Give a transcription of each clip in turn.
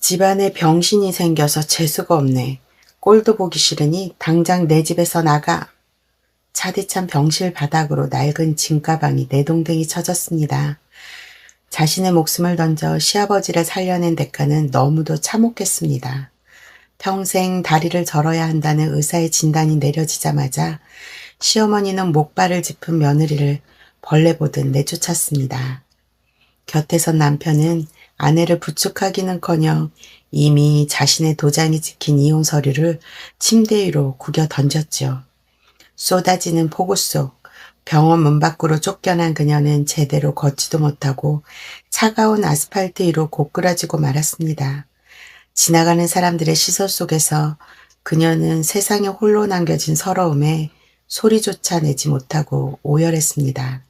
집안에 병신이 생겨서 재수가 없네. 꼴도 보기 싫으니 당장 내 집에서 나가. 차디찬 병실 바닥으로 낡은 짐가방이 내동댕이 쳐졌습니다. 자신의 목숨을 던져 시아버지를 살려낸 대가는 너무도 참혹했습니다. 평생 다리를 절어야 한다는 의사의 진단이 내려지자마자 시어머니는 목발을 짚은 며느리를 벌레 보듯 내쫓았습니다. 곁에 선 남편은 아내를 부축하기는커녕 이미 자신의 도장이 찍힌 이혼 서류를 침대 위로 구겨 던졌죠. 쏟아지는 폭우 속 병원 문 밖으로 쫓겨난 그녀는 제대로 걷지도 못하고 차가운 아스팔트 위로 고꾸라지고 말았습니다. 지나가는 사람들의 시선 속에서 그녀는 세상에 홀로 남겨진 서러움에 소리조차 내지 못하고 오열했습니다.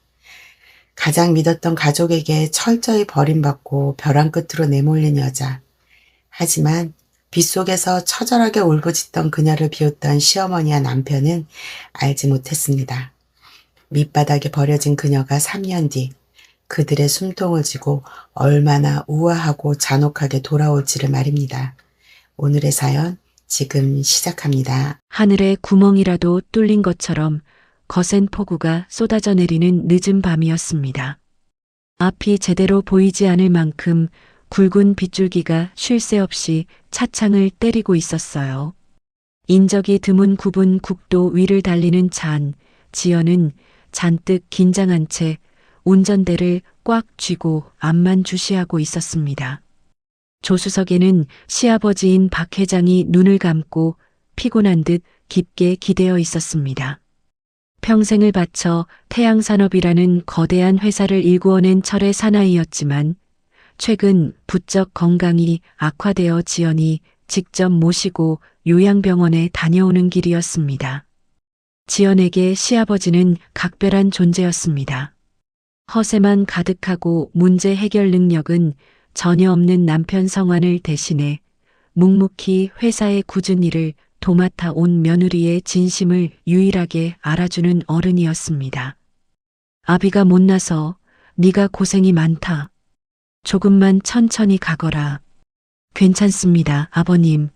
가장 믿었던 가족에게 철저히 버림받고 벼랑 끝으로 내몰린 여자. 하지만 빗속에서 처절하게 울부짖던 그녀를 비웃던 시어머니와 남편은 알지 못했습니다. 밑바닥에 버려진 그녀가 3년 뒤 그들의 숨통을 쥐고 얼마나 우아하고 잔혹하게 돌아올지를 말입니다. 오늘의 사연 지금 시작합니다. 하늘에 구멍이라도 뚫린 것처럼 거센 폭우가 쏟아져 내리는 늦은 밤이었습니다. 앞이 제대로 보이지 않을 만큼 굵은 빗줄기가 쉴 새 없이 차창을 때리고 있었어요. 인적이 드문 굽은 국도 위를 달리는 차 안, 지연은 잔뜩 긴장한 채 운전대를 꽉 쥐고 앞만 주시하고 있었습니다. 조수석에는 시아버지인 박 회장이 눈을 감고 피곤한 듯 깊게 기대어 있었습니다. 평생을 바쳐 태양산업이라는 거대한 회사를 일구어낸 철의 사나이였지만 최근 부쩍 건강이 악화되어 지연이 직접 모시고 요양병원에 다녀오는 길이었습니다. 지연에게 시아버지는 각별한 존재였습니다. 허세만 가득하고 문제 해결 능력은 전혀 없는 남편 성환을 대신해 묵묵히 회사의 굳은 일을 도맡아 온 며느리의 진심을 유일하게 알아주는 어른이었습니다. 아비가 못나서 네가 고생이 많다. 조금만 천천히 가거라. 괜찮습니다, 아버님.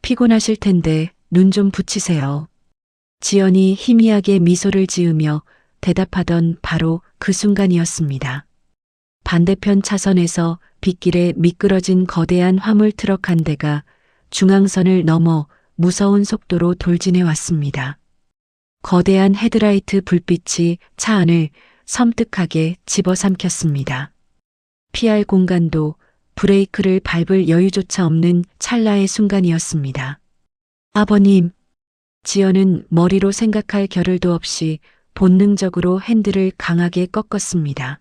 피곤하실 텐데 눈 좀 붙이세요. 지연이 희미하게 미소를 지으며 대답하던 바로 그 순간이었습니다. 반대편 차선에서 빗길에 미끄러진 거대한 화물 트럭 한 대가 중앙선을 넘어 무서운 속도로 돌진해 왔습니다. 거대한 헤드라이트 불빛이 차 안을 섬뜩하게 집어삼켰습니다. 피할 공간도 브레이크를 밟을 여유조차 없는 찰나의 순간이었습니다. 아버님, 지연은 머리로 생각할 겨를도 없이 본능적으로 핸들을 강하게 꺾었습니다.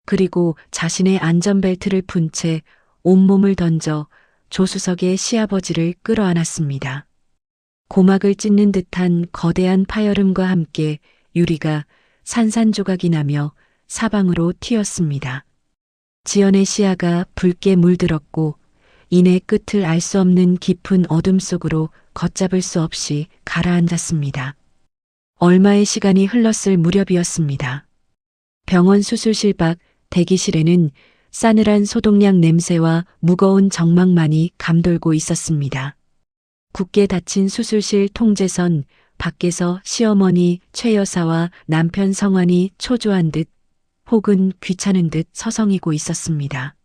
그리고 자신의 안전벨트를 푼 채 온몸을 던져 조수석의 시아버지를 끌어안았습니다. 고막을 찢는 듯한 거대한 파열음과 함께 유리가 산산조각이 나며 사방으로 튀었습니다. 지연의 시야가 붉게 물들었고 이내 끝을 알 수 없는 깊은 어둠 속으로 걷잡을 수 없이 가라앉았습니다. 얼마의 시간이 흘렀을 무렵이었습니다. 병원 수술실 밖 대기실에는 싸늘한 소독약 냄새와 무거운 정막만이 감돌고 있었습니다. 굳게 닫힌 수술실 통제선 밖에서 시어머니 최 여사와 남편 성환이 초조한 듯 혹은 귀찮은 듯 서성이고 있었습니다.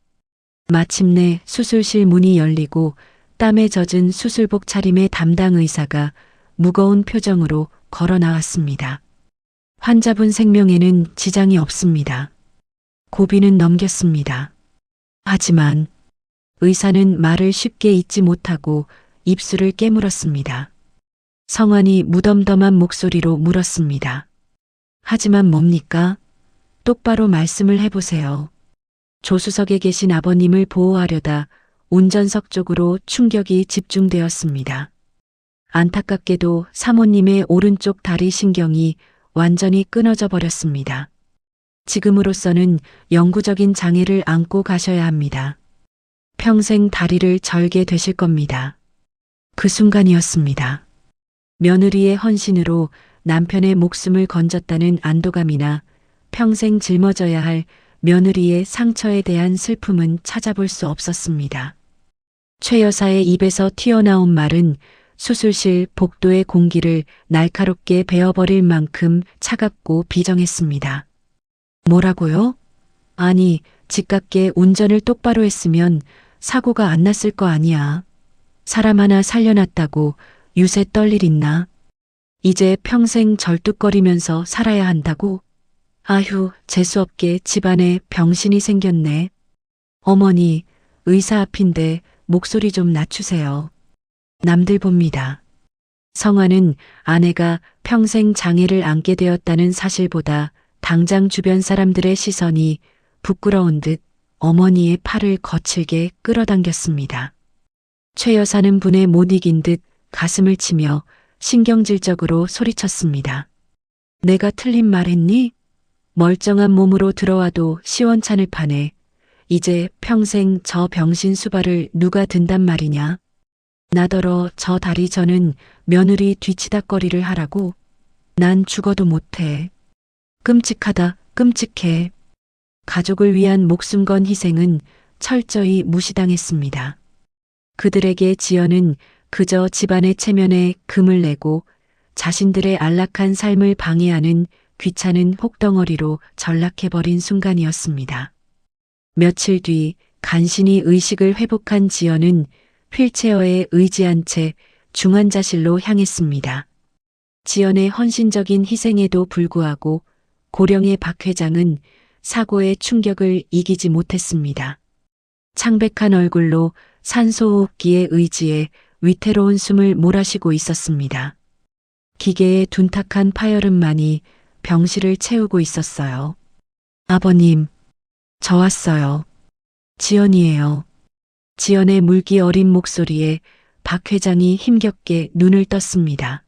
마침내 수술실 문이 열리고 땀에 젖은 수술복 차림의 담당 의사가 무거운 표정으로 걸어 나왔습니다. 환자분 생명에는 지장이 없습니다. 고비는 넘겼습니다. 하지만 의사는 말을 쉽게 잇지 못하고 입술을 깨물었습니다. 성환이 무덤덤한 목소리로 물었습니다. 하지만 뭡니까? 똑바로 말씀을 해보세요. 조수석에 계신 아버님을 보호하려다 운전석 쪽으로 충격이 집중되었습니다. 안타깝게도 사모님의 오른쪽 다리 신경이 완전히 끊어져 버렸습니다. 지금으로서는 영구적인 장애를 안고 가셔야 합니다. 평생 다리를 절게 되실 겁니다. 그 순간이었습니다. 며느리의 헌신으로 남편의 목숨을 건졌다는 안도감이나 평생 짊어져야 할 며느리의 상처에 대한 슬픔은 찾아볼 수 없었습니다. 최 여사의 입에서 튀어나온 말은 수술실 복도의 공기를 날카롭게 베어버릴 만큼 차갑고 비정했습니다. 뭐라고요? 아니, 집값게 운전을 똑바로 했으면 사고가 안 났을 거 아니야. 사람 하나 살려놨다고 유세 떨 일 있나? 이제 평생 절뚝거리면서 살아야 한다고? 아휴, 재수없게 집안에 병신이 생겼네. 어머니, 의사 앞인데 목소리 좀 낮추세요. 남들 봅니다. 성화는 아내가 평생 장애를 안게 되었다는 사실보다 당장 주변 사람들의 시선이 부끄러운 듯 어머니의 팔을 거칠게 끌어당겼습니다. 최 여사는 분에 못 이긴 듯 가슴을 치며 신경질적으로 소리쳤습니다. 내가 틀린 말 했니? 멀쩡한 몸으로 들어와도 시원찮을 판에 이제 평생 저 병신 수발을 누가 든단 말이냐? 나더러 저 다리 저는 며느리 뒤치다꺼리를 하라고? 난 죽어도 못해. 끔찍하다, 끔찍해. 가족을 위한 목숨 건 희생은 철저히 무시당했습니다. 그들에게 지연은 그저 집안의 체면에 금을 내고 자신들의 안락한 삶을 방해하는 귀찮은 혹덩어리로 전락해버린 순간이었습니다. 며칠 뒤 간신히 의식을 회복한 지연은 휠체어에 의지한 채 중환자실로 향했습니다. 지연의 헌신적인 희생에도 불구하고 고령의 박 회장은 사고의 충격을 이기지 못했습니다. 창백한 얼굴로 산소호흡기에 의지해 위태로운 숨을 몰아쉬고 있었습니다. 기계의 둔탁한 파열음만이 병실을 채우고 있었어요. 아버님, 저 왔어요. 지연이에요. 지연의 물기 어린 목소리에 박 회장이 힘겹게 눈을 떴습니다.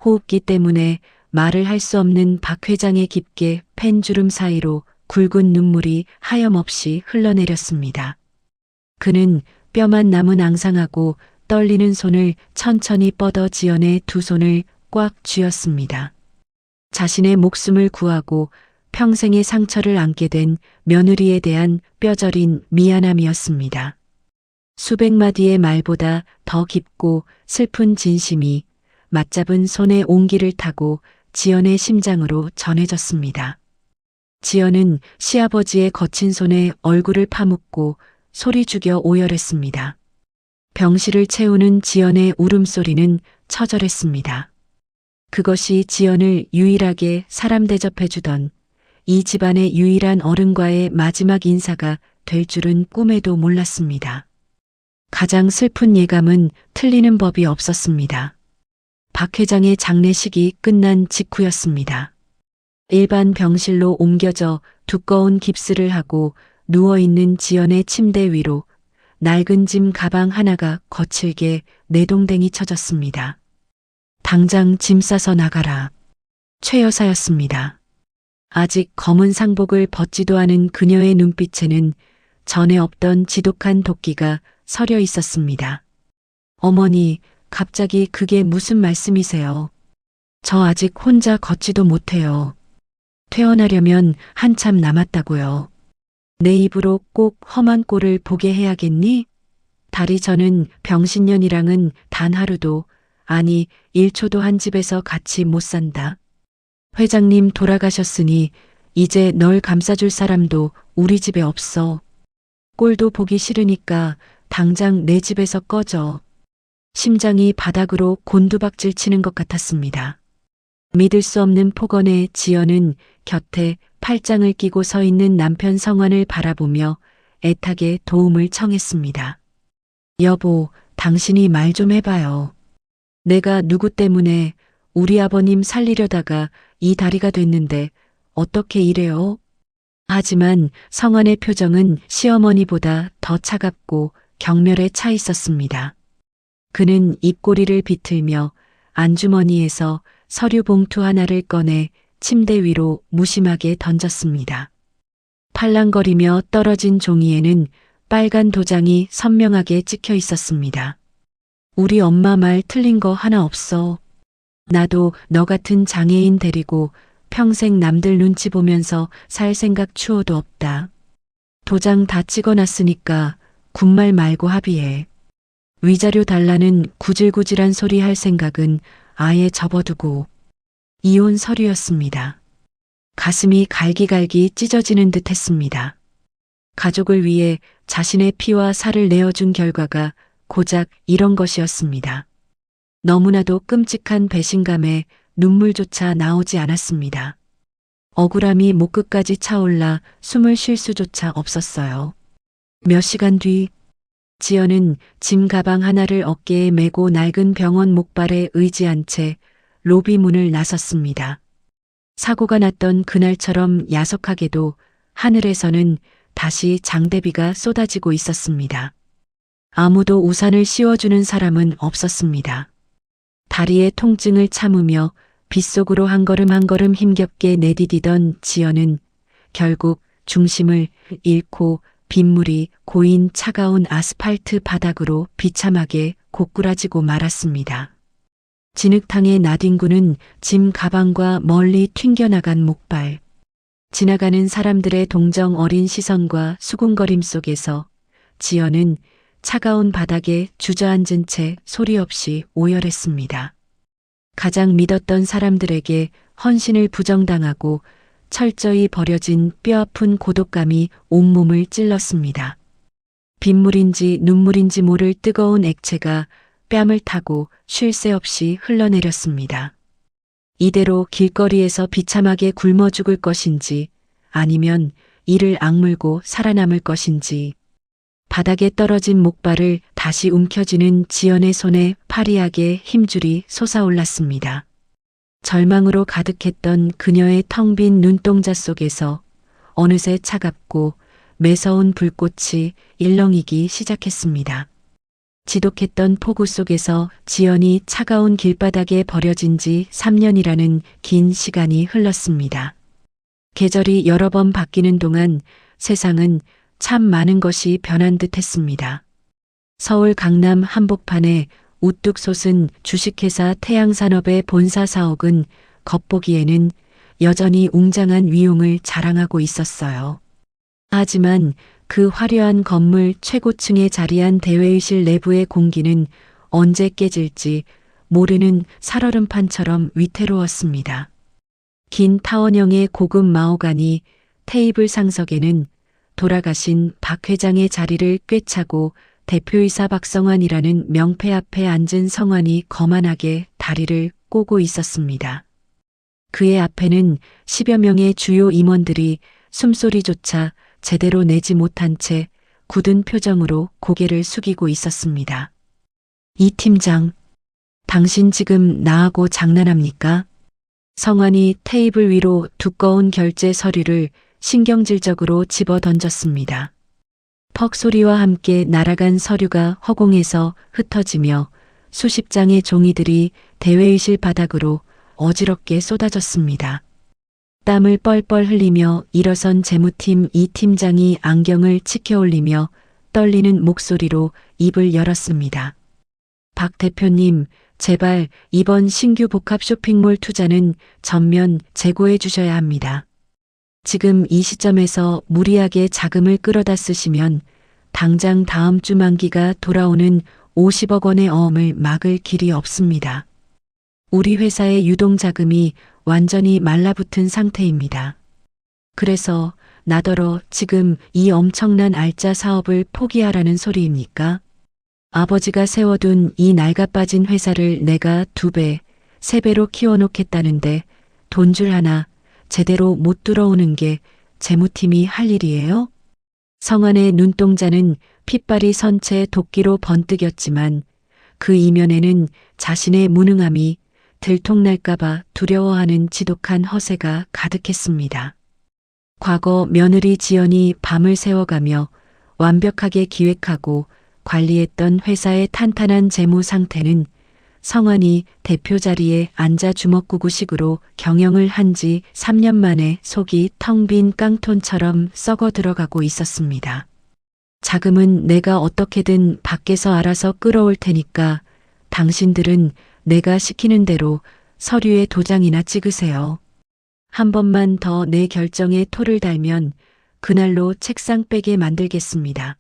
호흡기 때문에 말을 할 수 없는 박 회장의 깊게 팬 주름 사이로 굵은 눈물이 하염없이 흘러내렸습니다. 그는 뼈만 남은 앙상하고 떨리는 손을 천천히 뻗어 지연의 두 손을 꽉 쥐었습니다. 자신의 목숨을 구하고 평생의 상처를 안게 된 며느리에 대한 뼈저린 미안함이었습니다. 수백 마디의 말보다 더 깊고 슬픈 진심이 맞잡은 손의 온기를 타고 지연의 심장으로 전해졌습니다. 지연은 시아버지의 거친 손에 얼굴을 파묻고 소리 죽여 오열했습니다. 병실을 채우는 지연의 울음소리는 처절했습니다. 그것이 지연을 유일하게 사람 대접해주던 이 집안의 유일한 어른과의 마지막 인사가 될 줄은 꿈에도 몰랐습니다. 가장 슬픈 예감은 틀리는 법이 없었습니다. 박 회장의 장례식이 끝난 직후였습니다. 일반 병실로 옮겨져 두꺼운 깁스를 하고 누워있는 지연의 침대 위로 낡은 짐 가방 하나가 거칠게 내동댕이 쳐졌습니다. 당장 짐 싸서 나가라. 최 여사였습니다. 아직 검은 상복을 벗지도 않은 그녀의 눈빛에는 전에 없던 지독한 도끼가 서려 있었습니다. 어머니, 갑자기 그게 무슨 말씀이세요? 저 아직 혼자 걷지도 못해요. 퇴원하려면 한참 남았다고요. 내 입으로 꼭 험한 꼴을 보게 해야겠니? 다리 저는 병신년이랑은 단 하루도, 아니 1초도 한 집에서 같이 못 산다. 회장님 돌아가셨으니 이제 널 감싸줄 사람도 우리 집에 없어. 꼴도 보기 싫으니까 당장 내 집에서 꺼져. 심장이 바닥으로 곤두박질 치는 것 같았습니다. 믿을 수 없는 폭언에 지연은 곁에 팔짱을 끼고 서 있는 남편 성환을 바라보며 애타게 도움을 청했습니다. 여보, 당신이 말 좀 해봐요. 내가 누구 때문에 우리 아버님 살리려다가 이 다리가 됐는데 어떻게 이래요? 하지만 성환의 표정은 시어머니보다 더 차갑고 경멸에 차 있었습니다. 그는 입꼬리를 비틀며 안주머니에서 서류 봉투 하나를 꺼내 침대 위로 무심하게 던졌습니다. 팔랑거리며 떨어진 종이에는 빨간 도장이 선명하게 찍혀 있었습니다. 우리 엄마 말 틀린 거 하나 없어. 나도 너 같은 장애인 데리고 평생 남들 눈치 보면서 살 생각 추워도 없다. 도장 다 찍어놨으니까 군말 말고 합의해. 위자료 달라는 구질구질한 소리 할 생각은 아예 접어두고 이혼 서류였습니다. 가슴이 갈기갈기 찢어지는 듯 했습니다. 가족을 위해 자신의 피와 살을 내어준 결과가 고작 이런 것이었습니다. 너무나도 끔찍한 배신감에 눈물조차 나오지 않았습니다. 억울함이 목끝까지 차올라 숨을 쉴 수조차 없었어요. 몇 시간 뒤 지연은 짐 가방 하나를 어깨에 메고 낡은 병원 목발에 의지한 채 로비 문을 나섰습니다. 사고가 났던 그날처럼 야속하게도 하늘에서는 다시 장대비가 쏟아지고 있었습니다. 아무도 우산을 씌워주는 사람은 없었습니다. 다리의 통증을 참으며 빗속으로 한 걸음 한 걸음 힘겹게 내디디던 지연은 결국 중심을 잃고 빗물이 고인 차가운 아스팔트 바닥으로 비참하게 고꾸라지고 말았습니다. 진흙탕의 나뒹구는 짐 가방과 멀리 튕겨나간 목발, 지나가는 사람들의 동정 어린 시선과 수군거림 속에서 지연은 차가운 바닥에 주저앉은 채 소리 없이 오열했습니다. 가장 믿었던 사람들에게 헌신을 부정당하고 철저히 버려진 뼈아픈 고독감이 온몸을 찔렀습니다. 빗물인지 눈물인지 모를 뜨거운 액체가 뺨을 타고 쉴 새 없이 흘러내렸습니다. 이대로 길거리에서 비참하게 굶어 죽을 것인지 아니면 이를 악물고 살아남을 것인지 바닥에 떨어진 목발을 다시 움켜쥐는 지연의 손에 파리하게 힘줄이 솟아올랐습니다. 절망으로 가득했던 그녀의 텅 빈 눈동자 속에서 어느새 차갑고 매서운 불꽃이 일렁이기 시작했습니다. 지독했던 폭우 속에서 지연이 차가운 길바닥에 버려진 지 3년이라는 긴 시간이 흘렀습니다. 계절이 여러 번 바뀌는 동안 세상은 참 많은 것이 변한 듯 했습니다. 서울 강남 한복판에 우뚝 솟은 주식회사 태양산업의 본사 사옥은 겉보기에는 여전히 웅장한 위용을 자랑하고 있었어요. 하지만 그 화려한 건물 최고층에 자리한 대회의실 내부의 공기는 언제 깨질지 모르는 살얼음판처럼 위태로웠습니다. 긴 타원형의 고급 마호가니 테이블 상석에는 돌아가신 박 회장의 자리를 꿰차고 대표이사 박성환이라는 명패 앞에 앉은 성환이 거만하게 다리를 꼬고 있었습니다. 그의 앞에는 10여 명의 주요 임원들이 숨소리조차 제대로 내지 못한 채 굳은 표정으로 고개를 숙이고 있었습니다. 이 팀장, 당신 지금 나하고 장난합니까? 성환이 테이블 위로 두꺼운 결제 서류를 신경질적으로 집어 던졌습니다. 퍽 소리와 함께 날아간 서류가 허공에서 흩어지며 수십 장의 종이들이 대회의실 바닥으로 어지럽게 쏟아졌습니다. 땀을 뻘뻘 흘리며 일어선 재무팀 이 팀장이 안경을 치켜 올리며 떨리는 목소리로 입을 열었습니다. 박 대표님, 제발 이번 신규 복합 쇼핑몰 투자는 전면 재고해 주셔야 합니다. 지금 이 시점에서 무리하게 자금을 끌어다 쓰시면 당장 다음 주 만기가 돌아오는 50억 원의 어음을 막을 길이 없습니다. 우리 회사의 유동자금이 완전히 말라붙은 상태입니다. 그래서 나더러 지금 이 엄청난 알짜 사업을 포기하라는 소리입니까? 아버지가 세워둔 이 낡아빠진 회사를 내가 2배, 3배로 키워놓겠다는데 돈줄 하나 제대로 못 들어오는 게 재무팀이 할 일이에요? 성환의 눈동자는 핏발이 선 채 도끼로 번뜩였지만 그 이면에는 자신의 무능함이 들통날까봐 두려워하는 지독한 허세가 가득했습니다. 과거 며느리 지연이 밤을 새워가며 완벽하게 기획하고 관리했던 회사의 탄탄한 재무 상태는 성환이 대표 자리에 앉아 주먹구구식으로 경영을 한 지 3년 만에 속이 텅 빈 깡통처럼 썩어 들어가고 있었습니다. 자금은 내가 어떻게든 밖에서 알아서 끌어올 테니까 당신들은 내가 시키는 대로 서류에 도장이나 찍으세요. 한 번만 더 내 결정에 토를 달면 그날로 책상 빼게 만들겠습니다.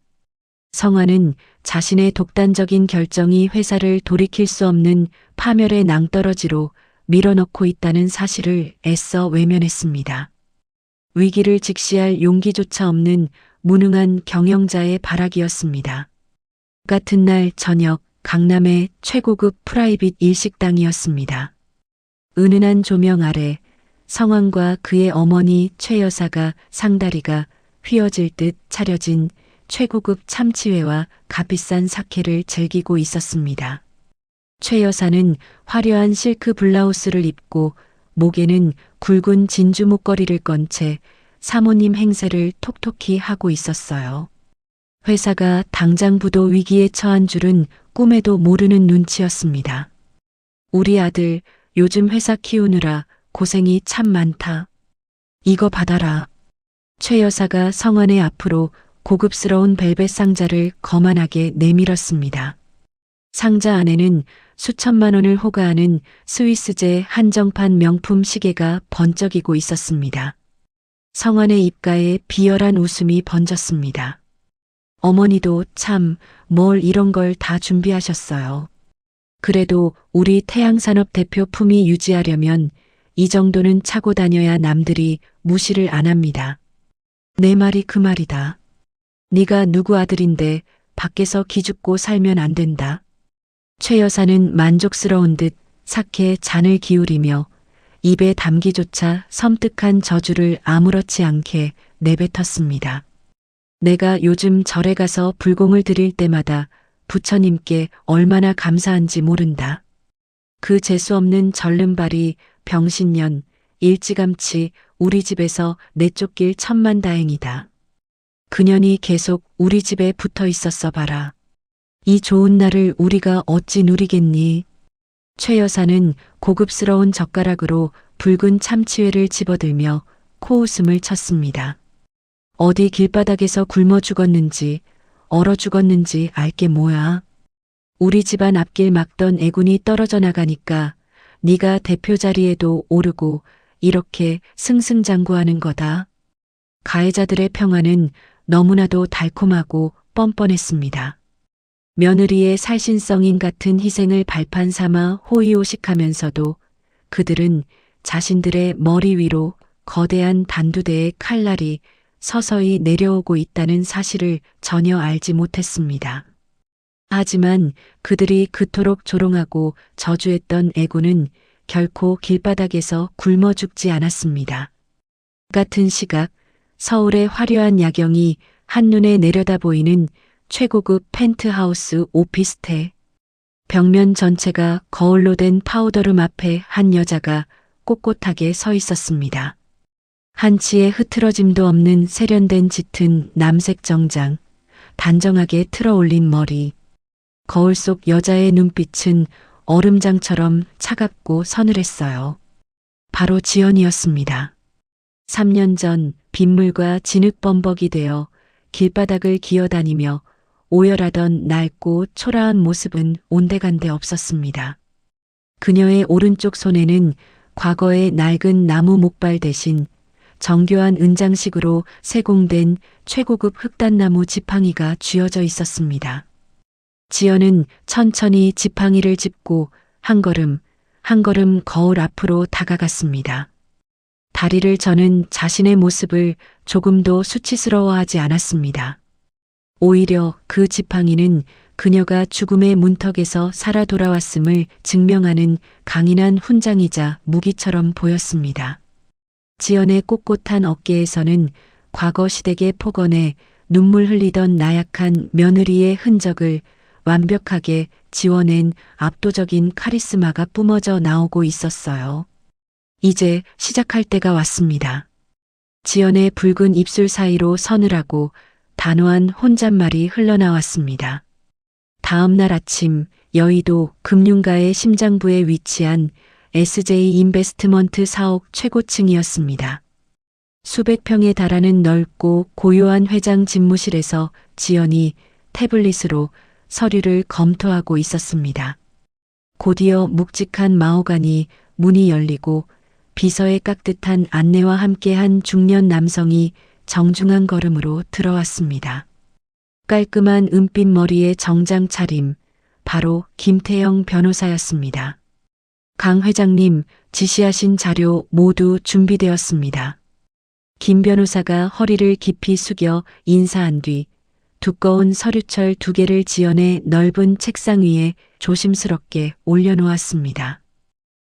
성화는 자신의 독단적인 결정이 회사를 돌이킬 수 없는 파멸의 낭떠러지로 밀어넣고 있다는 사실을 애써 외면했습니다. 위기를 직시할 용기조차 없는 무능한 경영자의 발악이었습니다. 같은 날 저녁 강남의 최고급 프라이빗 일식당이었습니다. 은은한 조명 아래 성환과 그의 어머니 최 여사가 상다리가 휘어질 듯 차려진 최고급 참치회와 값비싼 사케를 즐기고 있었습니다. 최 여사는 화려한 실크 블라우스를 입고 목에는 굵은 진주 목걸이를 건 채 사모님 행세를 톡톡히 하고 있었어요. 회사가 당장 부도 위기에 처한 줄은 꿈에도 모르는 눈치였습니다. 우리 아들 요즘 회사 키우느라 고생이 참 많다. 이거 받아라. 최 여사가 성환의 앞으로 고급스러운 벨벳 상자를 거만하게 내밀었습니다. 상자 안에는 수천만 원을 호가하는 스위스제 한정판 명품 시계가 번쩍이고 있었습니다. 성환의 입가에 비열한 웃음이 번졌습니다. 어머니도 참 뭘 이런 걸 다 준비하셨어요. 그래도 우리 태양산업 대표 품위 유지하려면 이 정도는 차고 다녀야 남들이 무시를 안 합니다. 내 말이 그 말이다. 네가 누구 아들인데 밖에서 기죽고 살면 안 된다. 최 여사는 만족스러운 듯 사케 잔을 기울이며 입에 담기조차 섬뜩한 저주를 아무렇지 않게 내뱉었습니다. 내가 요즘 절에 가서 불공을 드릴 때마다 부처님께 얼마나 감사한지 모른다. 그 재수없는 절름발이 병신년 일찌감치 우리 집에서 내쫓길 천만다행이다. 그년이 계속 우리 집에 붙어 있었어 봐라. 이 좋은 날을 우리가 어찌 누리겠니? 최 여사는 고급스러운 젓가락으로 붉은 참치회를 집어들며 코웃음을 쳤습니다. 어디 길바닥에서 굶어 죽었는지 얼어 죽었는지 알게 뭐야. 우리 집안 앞길 막던 애군이 떨어져 나가니까 네가 대표 자리에도 오르고 이렇게 승승장구하는 거다. 가해자들의 평화는 너무나도 달콤하고 뻔뻔했습니다. 며느리의 살신성인 같은 희생을 발판 삼아 호의호식하면서도 그들은 자신들의 머리 위로 거대한 단두대의 칼날이 서서히 내려오고 있다는 사실을 전혀 알지 못했습니다. 하지만 그들이 그토록 조롱하고 저주했던 애고는 결코 길바닥에서 굶어 죽지 않았습니다. 같은 시각 서울의 화려한 야경이 한눈에 내려다 보이는 최고급 펜트하우스 오피스텔. 벽면 전체가 거울로 된 파우더룸 앞에 한 여자가 꼿꼿하게 서 있었습니다. 한치의 흐트러짐도 없는 세련된 짙은 남색 정장, 단정하게 틀어 올린 머리. 거울 속 여자의 눈빛은 얼음장처럼 차갑고 서늘했어요. 바로 지연이었습니다. 3년 전 빗물과 진흙범벅이 되어 길바닥을 기어다니며 오열하던 낡고 초라한 모습은 온데간데 없었습니다. 그녀의 오른쪽 손에는 과거의 낡은 나무 목발 대신 정교한 은장식으로 세공된 최고급 흑단나무 지팡이가 쥐어져 있었습니다. 지연은 천천히 지팡이를 짚고 한 걸음 한 걸음 거울 앞으로 다가갔습니다. 다리를 저는 자신의 모습을 조금도 수치스러워하지 않았습니다. 오히려 그 지팡이는 그녀가 죽음의 문턱에서 살아 돌아왔음을 증명하는 강인한 훈장이자 무기처럼 보였습니다. 지연의 꼿꼿한 어깨에서는 과거 시댁의 폭언에 눈물 흘리던 나약한 며느리의 흔적을 완벽하게 지워낸 압도적인 카리스마가 뿜어져 나오고 있었어요. 이제 시작할 때가 왔습니다. 지연의 붉은 입술 사이로 서늘하고 단호한 혼잣말이 흘러나왔습니다. 다음 날 아침 여의도 금융가의 심장부에 위치한 SJ 인베스트먼트 사옥 최고층이었습니다. 수백 평에 달하는 넓고 고요한 회장 집무실에서 지연이 태블릿으로 서류를 검토하고 있었습니다. 곧이어 묵직한 마호가니 문이 열리고 비서의 깍듯한 안내와 함께 한 중년 남성이 정중한 걸음으로 들어왔습니다. 깔끔한 은빛 머리에 정장 차림, 바로 김태영 변호사였습니다. 강 회장님, 지시하신 자료 모두 준비되었습니다. 김 변호사가 허리를 깊이 숙여 인사한 뒤 두꺼운 서류철 2개를 지연의 넓은 책상 위에 조심스럽게 올려놓았습니다.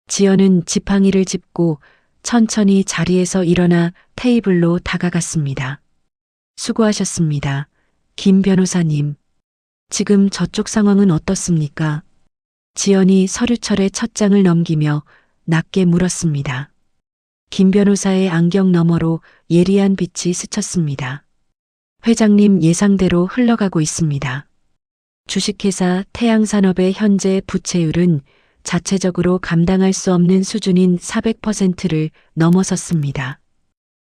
지연은 지팡이를 짚고 천천히 자리에서 일어나 테이블로 다가갔습니다. 수고하셨습니다. 김 변호사님. 지금 저쪽 상황은 어떻습니까? 지연이 서류철의 첫 장을 넘기며 낮게 물었습니다. 김 변호사의 안경 너머로 예리한 빛이 스쳤습니다. 회장님 예상대로 흘러가고 있습니다. 주식회사 태양산업의 현재 부채율은 자체적으로 감당할 수 없는 수준인 400%를 넘어섰습니다.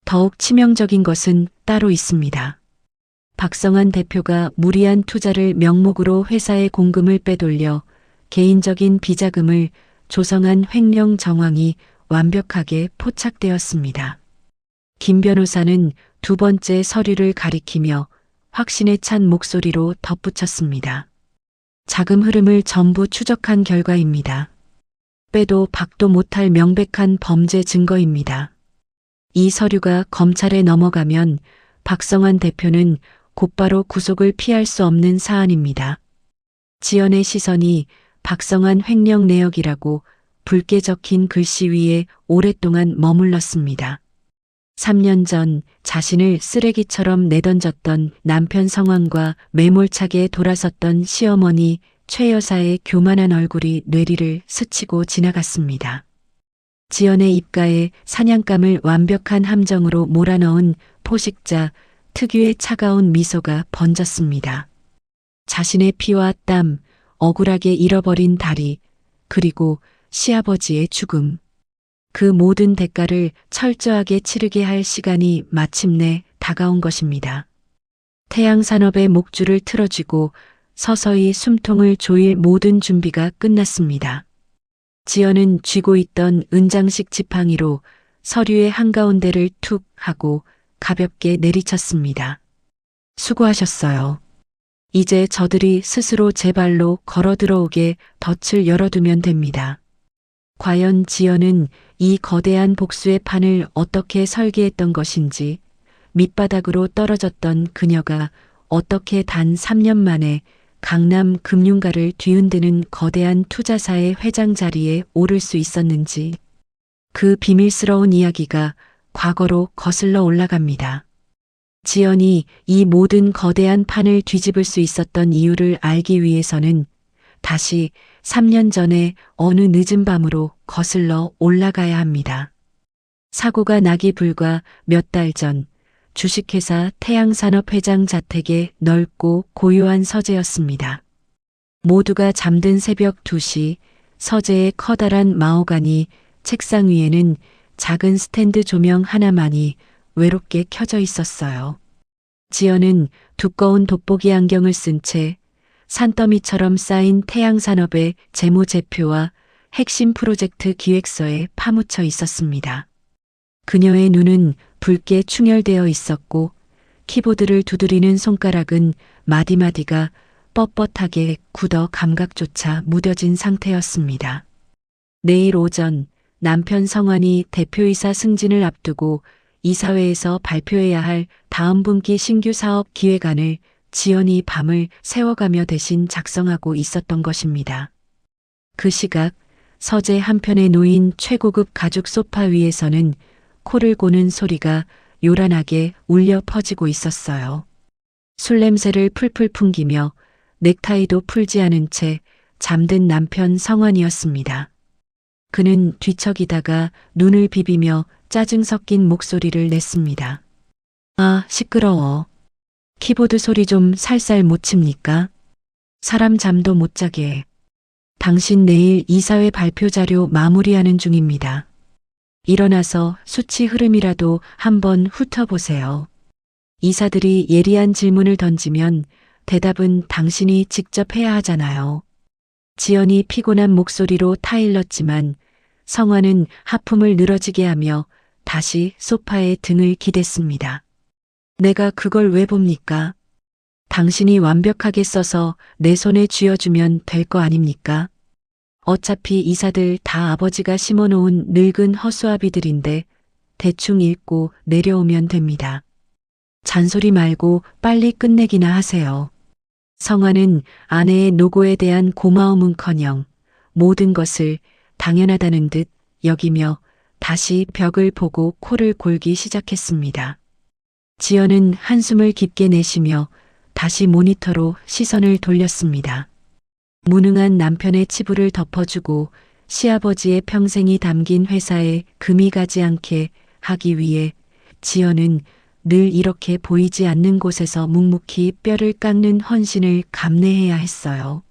더욱 치명적인 것은 따로 있습니다. 박성환 대표가 무리한 투자를 명목으로 회사의 공금을 빼돌려 개인적인 비자금을 조성한 횡령 정황이 완벽하게 포착되었습니다. 김 변호사는 2번째 서류를 가리키며 확신에 찬 목소리로 덧붙였습니다. 자금 흐름을 전부 추적한 결과입니다. 빼도 박도 못할 명백한 범죄 증거입니다. 이 서류가 검찰에 넘어가면 박성환 대표는 곧바로 구속을 피할 수 없는 사안입니다. 지연의 시선이 박성환 횡령 내역이라고 붉게 적힌 글씨 위에 오랫동안 머물렀습니다. 3년 전 자신을 쓰레기처럼 내던졌던 남편 성환과 매몰차게 돌아섰던 시어머니 최 여사의 교만한 얼굴이 뇌리를 스치고 지나갔습니다. 지연의 입가에 사냥감을 완벽한 함정으로 몰아넣은 포식자 특유의 차가운 미소가 번졌습니다. 자신의 피와 땀, 억울하게 잃어버린 다리, 그리고 시아버지의 죽음. 그 모든 대가를 철저하게 치르게 할 시간이 마침내 다가온 것입니다. 태양산업의 목줄을 틀어쥐고 서서히 숨통을 조일 모든 준비가 끝났습니다. 지연은 쥐고 있던 은장식 지팡이로 서류의 한가운데를 툭 하고 가볍게 내리쳤습니다. 수고하셨어요. 이제 저들이 스스로 제 발로 걸어 들어오게 덫을 열어두면 됩니다. 과연 지연은 이 거대한 복수의 판을 어떻게 설계했던 것인지, 밑바닥으로 떨어졌던 그녀가 어떻게 단 3년 만에 강남 금융가를 뒤흔드는 거대한 투자사의 회장 자리에 오를 수 있었는지, 그 비밀스러운 이야기가 과거로 거슬러 올라갑니다. 지연이 이 모든 거대한 판을 뒤집을 수 있었던 이유를 알기 위해서는 다시 3년 전에 어느 늦은 밤으로 거슬러 올라가야 합니다. 사고가 나기 불과 몇 달 전 주식회사 태양산업 회장 자택의 넓고 고요한 서재였습니다. 모두가 잠든 새벽 2시 서재의 커다란 마호가니 책상 위에는 작은 스탠드 조명 하나만이 외롭게 켜져 있었어요. 지연은 두꺼운 돋보기 안경을 쓴 채 산더미처럼 쌓인 태양산업의 재무제표와 핵심 프로젝트 기획서에 파묻혀 있었습니다. 그녀의 눈은 붉게 충혈되어 있었고 키보드를 두드리는 손가락은 마디마디가 뻣뻣하게 굳어 감각조차 무뎌진 상태였습니다. 내일 오전 남편 성환이 대표이사 승진을 앞두고 이사회에서 발표해야 할 다음 분기 신규 사업 기획안을 지연이 밤을 새워가며 대신 작성하고 있었던 것입니다. 그 시각 서재 한편에 놓인 최고급 가죽 소파 위에서는 코를 고는 소리가 요란하게 울려 퍼지고 있었어요. 술 냄새를 풀풀 풍기며 넥타이도 풀지 않은 채 잠든 남편 성환이었습니다. 그는 뒤척이다가 눈을 비비며 짜증 섞인 목소리를 냈습니다. 아, 시끄러워. 키보드 소리 좀 살살 못 칩니까? 사람 잠도 못 자게 해. 당신 내일 이사회 발표 자료 마무리하는 중입니다. 일어나서 수치 흐름이라도 한번 훑어보세요. 이사들이 예리한 질문을 던지면 대답은 당신이 직접 해야 하잖아요. 지연이 피곤한 목소리로 타일렀지만 성환은 하품을 늘어지게 하며 다시 소파에 등을 기댔습니다. 내가 그걸 왜 봅니까? 당신이 완벽하게 써서 내 손에 쥐어주면 될 거 아닙니까? 어차피 이사들 다 아버지가 심어놓은 늙은 허수아비들인데 대충 읽고 내려오면 됩니다. 잔소리 말고 빨리 끝내기나 하세요. 성화는 아내의 노고에 대한 고마움은커녕 모든 것을 당연하다는 듯 여기며 다시 벽을 보고 코를 골기 시작했습니다. 지연은 한숨을 깊게 내쉬며 다시 모니터로 시선을 돌렸습니다. 무능한 남편의 치부를 덮어주고 시아버지의 평생이 담긴 회사에 금이 가지 않게 하기 위해 지연은 늘 이렇게 보이지 않는 곳에서 묵묵히 뼈를 깎는 헌신을 감내해야 했어요.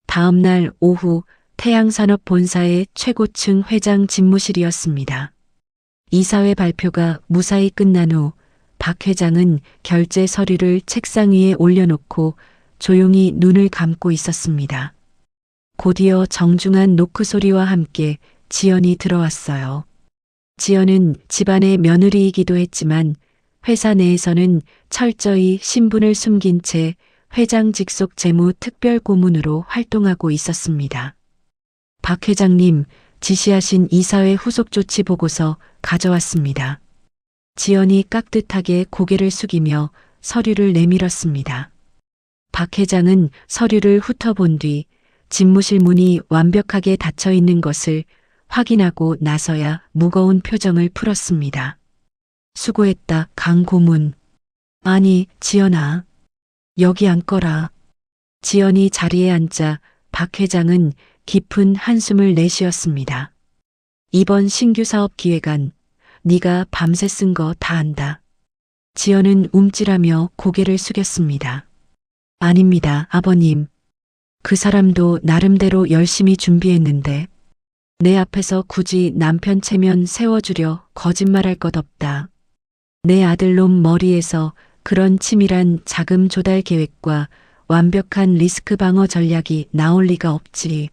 다음 날 오후 태양산업 본사의 최고층 회장 집무실이었습니다. 이사회 발표가 무사히 끝난 후 박 회장은 결제 서류를 책상 위에 올려놓고 조용히 눈을 감고 있었습니다. 곧이어 정중한 노크 소리와 함께 지연이 들어왔어요. 지연은 집안의 며느리이기도 했지만 회사 내에서는 철저히 신분을 숨긴 채 회장 직속 재무 특별 고문으로 활동하고 있었습니다. 박 회장님, 지시하신 이사회 후속 조치 보고서 가져왔습니다. 지연이 깍듯하게 고개를 숙이며 서류를 내밀었습니다. 박 회장은 서류를 훑어본 뒤 집무실 문이 완벽하게 닫혀 있는 것을 확인하고 나서야 무거운 표정을 풀었습니다. 수고했다, 강 고문. 아니, 지연아. 여기 앉거라. 지연이 자리에 앉자 박 회장은 깊은 한숨을 내쉬었습니다. 이번 신규 사업 기획안, 네가 밤새 쓴 거 다 안다. 지연은 움찔하며 고개를 숙였습니다. 아닙니다, 아버님. 그 사람도 나름대로 열심히 준비했는데 내 앞에서 굳이 남편 체면 세워주려 거짓말할 것 없다. 내 아들놈 머리에서 그런 치밀한 자금 조달 계획과 완벽한 리스크 방어 전략이 나올 리가 없지.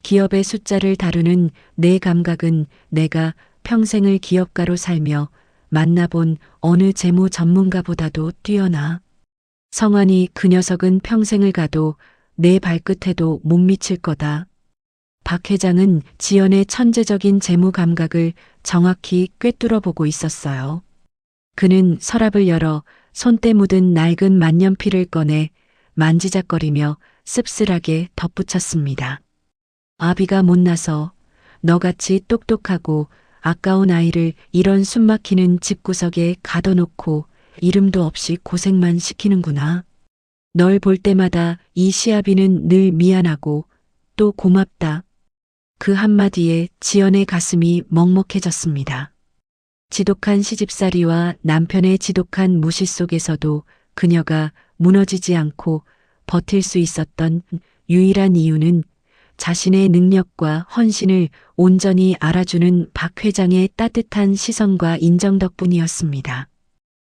기업의 숫자를 다루는 내 감각은 내가 평생을 기업가로 살며 만나본 어느 재무 전문가보다도 뛰어나. 성환이 그 녀석은 평생을 가도 내 발끝에도 못 미칠 거다. 박 회장은 지연의 천재적인 재무 감각을 정확히 꿰뚫어 보고 있었어요. 그는 서랍을 열어 손때 묻은 낡은 만년필을 꺼내 만지작거리며 씁쓸하게 덧붙였습니다. 아비가 못나서 너같이 똑똑하고 아까운 아이를 이런 숨막히는 집구석에 가둬놓고 이름도 없이 고생만 시키는구나. 널 볼 때마다 이 시아비는 늘 미안하고 또 고맙다. 그 한마디에 지연의 가슴이 먹먹해졌습니다. 지독한 시집살이와 남편의 지독한 무시 속에서도 그녀가 무너지지 않고 버틸 수 있었던 유일한 이유는 자신의 능력과 헌신을 온전히 알아주는 박 회장의 따뜻한 시선과 인정 덕분이었습니다.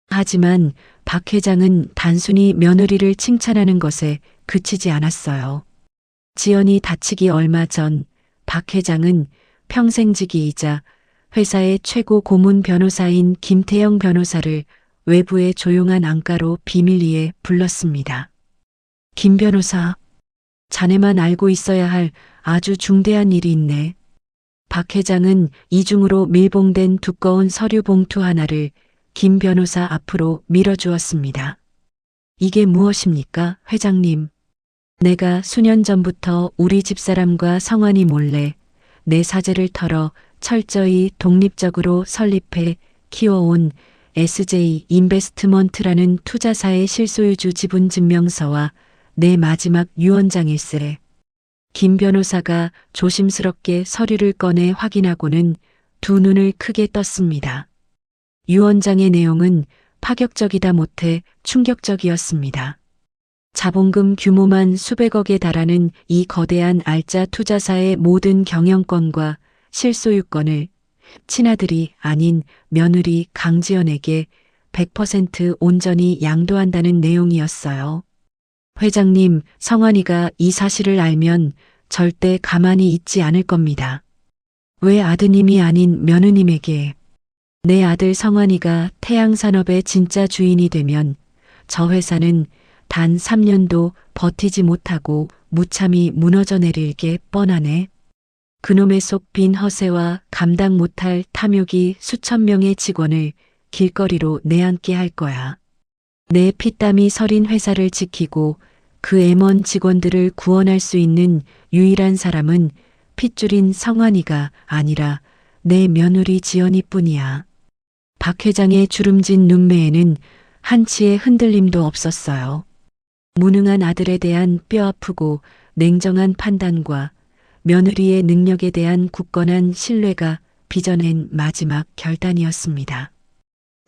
하지만 박 회장은 단순히 며느리를 칭찬하는 것에 그치지 않았어요. 지연이 다치기 얼마 전 박 회장은 평생직이이자 회사의 최고 고문 변호사인 김태영 변호사를 외부의 조용한 안가로 비밀리에 불렀습니다. 김 변호사, 자네만 알고 있어야 할 아주 중대한 일이 있네. 박 회장은 이중으로 밀봉된 두꺼운 서류 봉투 하나를 김 변호사 앞으로 밀어주었습니다. 이게 무엇입니까, 회장님? 내가 수년 전부터 우리 집사람과 성환이 몰래 내 사재를 털어 철저히 독립적으로 설립해 키워온 SJ 인베스트먼트라는 투자사의 실소유주 지분 증명서와 내 마지막 유언장일세. 김 변호사가 조심스럽게 서류를 꺼내 확인하고는 두 눈을 크게 떴습니다. 유언장의 내용은 파격적이다 못해 충격적이었습니다. 자본금 규모만 수백억에 달하는 이 거대한 알짜 투자사의 모든 경영권과 실소유권을 친아들이 아닌 며느리 강지연에게 100% 온전히 양도한다는 내용이었어요. 회장님, 성환이가 이 사실을 알면 절대 가만히 있지 않을 겁니다. 왜 아드님이 아닌 며느님에게? 내 아들 성환이가 태양산업의 진짜 주인이 되면 저 회사는 단 3년도 버티지 못하고 무참히 무너져 내릴 게 뻔하네. 그놈의 속 빈 허세와 감당 못할 탐욕이 수천 명의 직원을 길거리로 내앉게 할 거야. 내 피땀이 서린 회사를 지키고 그 애먼 직원들을 구원할 수 있는 유일한 사람은 핏줄인 성환이가 아니라 내 며느리 지연이뿐이야. 박 회장의 주름진 눈매에는 한치의 흔들림도 없었어요. 무능한 아들에 대한 뼈아프고 냉정한 판단과 며느리의 능력에 대한 굳건한 신뢰가 빚어낸 마지막 결단이었습니다.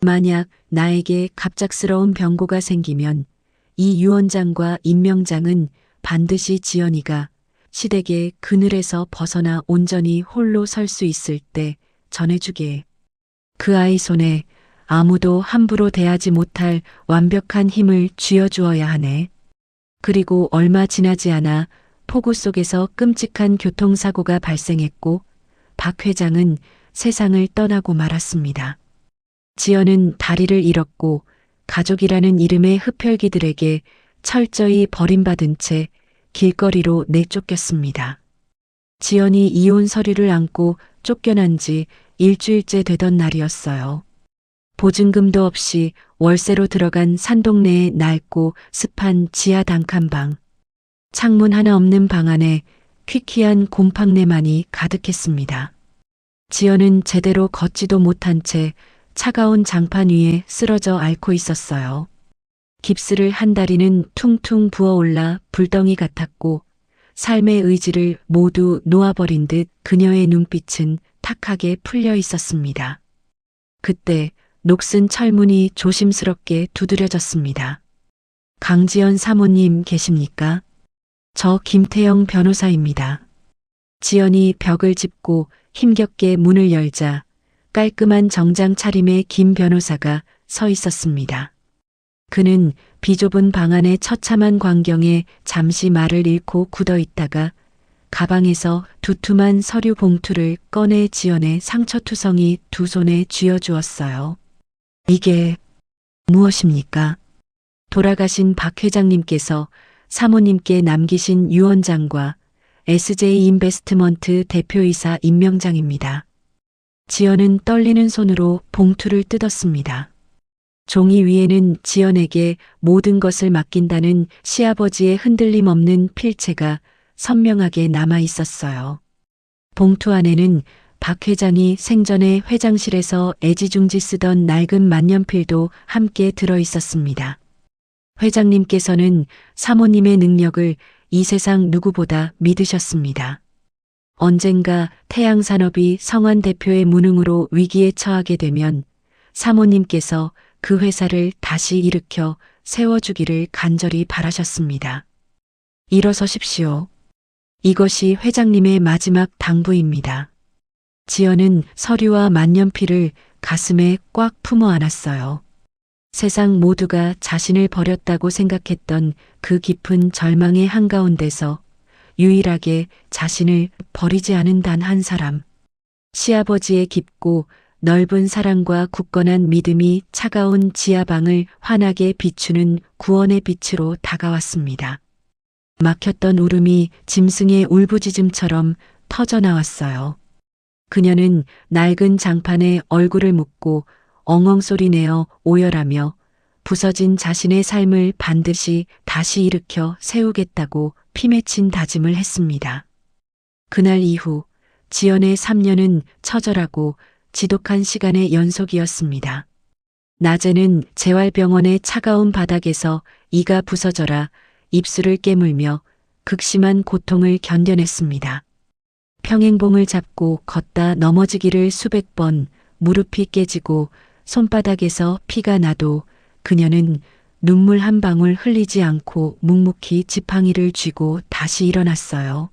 만약 나에게 갑작스러운 병고가 생기면 이 유원장과 임명장은 반드시 지연이가 시댁의 그늘에서 벗어나 온전히 홀로 설 수 있을 때 전해주게. 그 아이 손에 아무도 함부로 대하지 못할 완벽한 힘을 쥐어주어야 하네. 그리고 얼마 지나지 않아 폭우 속에서 끔찍한 교통사고가 발생했고 박 회장은 세상을 떠나고 말았습니다. 지연은 다리를 잃었고 가족이라는 이름의 흡혈귀들에게 철저히 버림받은 채 길거리로 내쫓겼습니다. 지연이 이혼 서류를 안고 쫓겨난 지 일주일째 되던 날이었어요. 보증금도 없이 월세로 들어간 산동네의 낡고 습한 지하 단칸방. 창문 하나 없는 방 안에 퀴퀴한 곰팡내만이 가득했습니다. 지연은 제대로 걷지도 못한 채 차가운 장판 위에 쓰러져 앓고 있었어요. 깁스를 한 다리는 퉁퉁 부어올라 불덩이 같았고 삶의 의지를 모두 놓아버린 듯 그녀의 눈빛은 탁하게 풀려 있었습니다. 그때 녹슨 철문이 조심스럽게 두드려졌습니다. 강지연 사모님 계십니까? 저 김태영 변호사입니다. 지연이 벽을 짚고 힘겹게 문을 열자 깔끔한 정장 차림의 김 변호사가 서 있었습니다. 그는 비좁은 방 안의 처참한 광경에 잠시 말을 잃고 굳어 있다가 가방에서 두툼한 서류 봉투를 꺼내 지연의 상처투성이 두 손에 쥐어주었어요. 이게 무엇입니까? 돌아가신 박 회장님께서 사모님께 남기신 유언장과 SJ 인베스트먼트 대표이사 임명장입니다. 지연은 떨리는 손으로 봉투를 뜯었습니다. 종이 위에는 지연에게 모든 것을 맡긴다는 시아버지의 흔들림 없는 필체가 선명하게 남아 있었어요. 봉투 안에는 박 회장이 생전에 회장실에서 애지중지 쓰던 낡은 만년필도 함께 들어 있었습니다. 회장님께서는 사모님의 능력을 이 세상 누구보다 믿으셨습니다. 언젠가 태양산업이 성환 대표의 무능으로 위기에 처하게 되면 사모님께서 그 회사를 다시 일으켜 세워주기를 간절히 바라셨습니다. 일어서십시오. 이것이 회장님의 마지막 당부입니다. 지연은 서류와 만년필을 가슴에 꽉 품어 안았어요. 세상 모두가 자신을 버렸다고 생각했던 그 깊은 절망의 한가운데서 유일하게 자신을 버리지 않은 단 한 사람. 시아버지의 깊고 넓은 사랑과 굳건한 믿음이 차가운 지하방을 환하게 비추는 구원의 빛으로 다가왔습니다. 막혔던 울음이 짐승의 울부짖음처럼 터져나왔어요. 그녀는 낡은 장판에 얼굴을 묻고 엉엉 소리내어 오열하며 부서진 자신의 삶을 반드시 다시 일으켜 세우겠다고 피맺힌 다짐을 했습니다. 그날 이후 지연의 3년은 처절하고 지독한 시간의 연속이었습니다. 낮에는 재활병원의 차가운 바닥에서 이가 부서져라 입술을 깨물며 극심한 고통을 견뎌냈습니다. 평행봉을 잡고 걷다 넘어지기를 수백 번, 무릎이 깨지고 손바닥에서 피가 나도 그녀는 눈물 한 방울 흘리지 않고 묵묵히 지팡이를 쥐고 다시 일어났어요.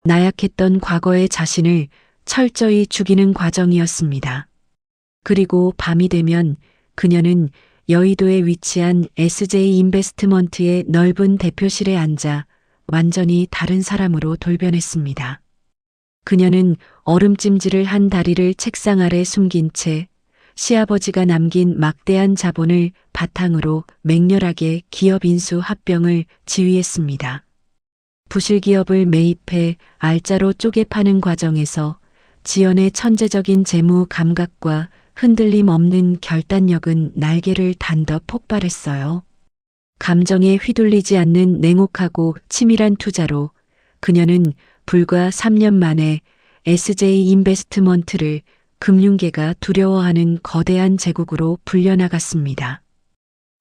나약했던 과거의 자신을 철저히 죽이는 과정이었습니다. 그리고 밤이 되면 그녀는 여의도에 위치한 SJ 인베스트먼트의 넓은 대표실에 앉아 완전히 다른 사람으로 돌변했습니다. 그녀는 얼음찜질을 한 다리를 책상 아래 숨긴 채 시아버지가 남긴 막대한 자본을 바탕으로 맹렬하게 기업 인수 합병을 지휘했습니다. 부실기업을 매입해 알짜로 쪼개 파는 과정에서 지연의 천재적인 재무 감각과 흔들림 없는 결단력은 날개를 단더 폭발했어요. 감정에 휘둘리지 않는 냉혹하고 치밀한 투자로 그녀는 불과 3년 만에 SJ 인베스트먼트를 금융계가 두려워하는 거대한 제국으로 불려나갔습니다.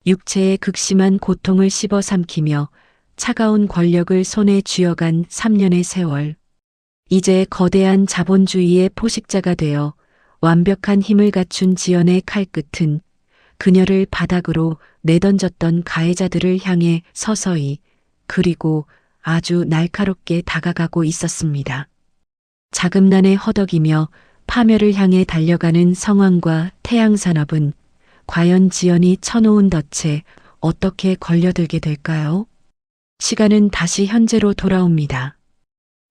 육체의 극심한 고통을 씹어 삼키며 차가운 권력을 손에 쥐어간 3년의 세월. 이제 거대한 자본주의의 포식자가 되어 완벽한 힘을 갖춘 지연의 칼끝은 그녀를 바닥으로 내던졌던 가해자들을 향해 서서히 그리고 아주 날카롭게 다가가고 있었습니다. 자금난에 허덕이며 파멸을 향해 달려가는 성황과 태양산업은 과연 지연이 쳐놓은 덫에 어떻게 걸려들게 될까요? 시간은 다시 현재로 돌아옵니다.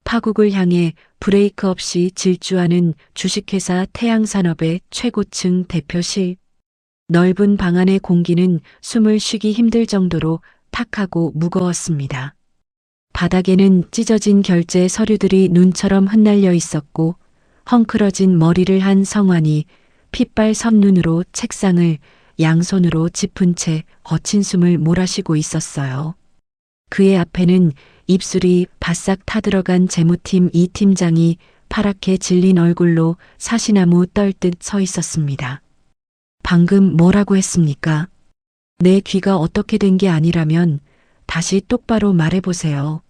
파국을 향해 브레이크 없이 질주하는 주식회사 태양산업의 최고층 대표실. 넓은 방 안의 공기는 숨을 쉬기 힘들 정도로 탁하고 무거웠습니다. 바닥에는 찢어진 결제 서류들이 눈처럼 흩날려 있었고 헝클어진 머리를 한 성환이 핏발 선눈으로 책상을 양손으로 짚은 채 거친 숨을 몰아쉬고 있었어요. 그의 앞에는 입술이 바싹 타들어간 재무팀 이 팀장이 파랗게 질린 얼굴로 사시나무 떨듯 서 있었습니다. 방금 뭐라고 했습니까? 내 귀가 어떻게 된 게 아니라면 다시 똑바로 말해보세요.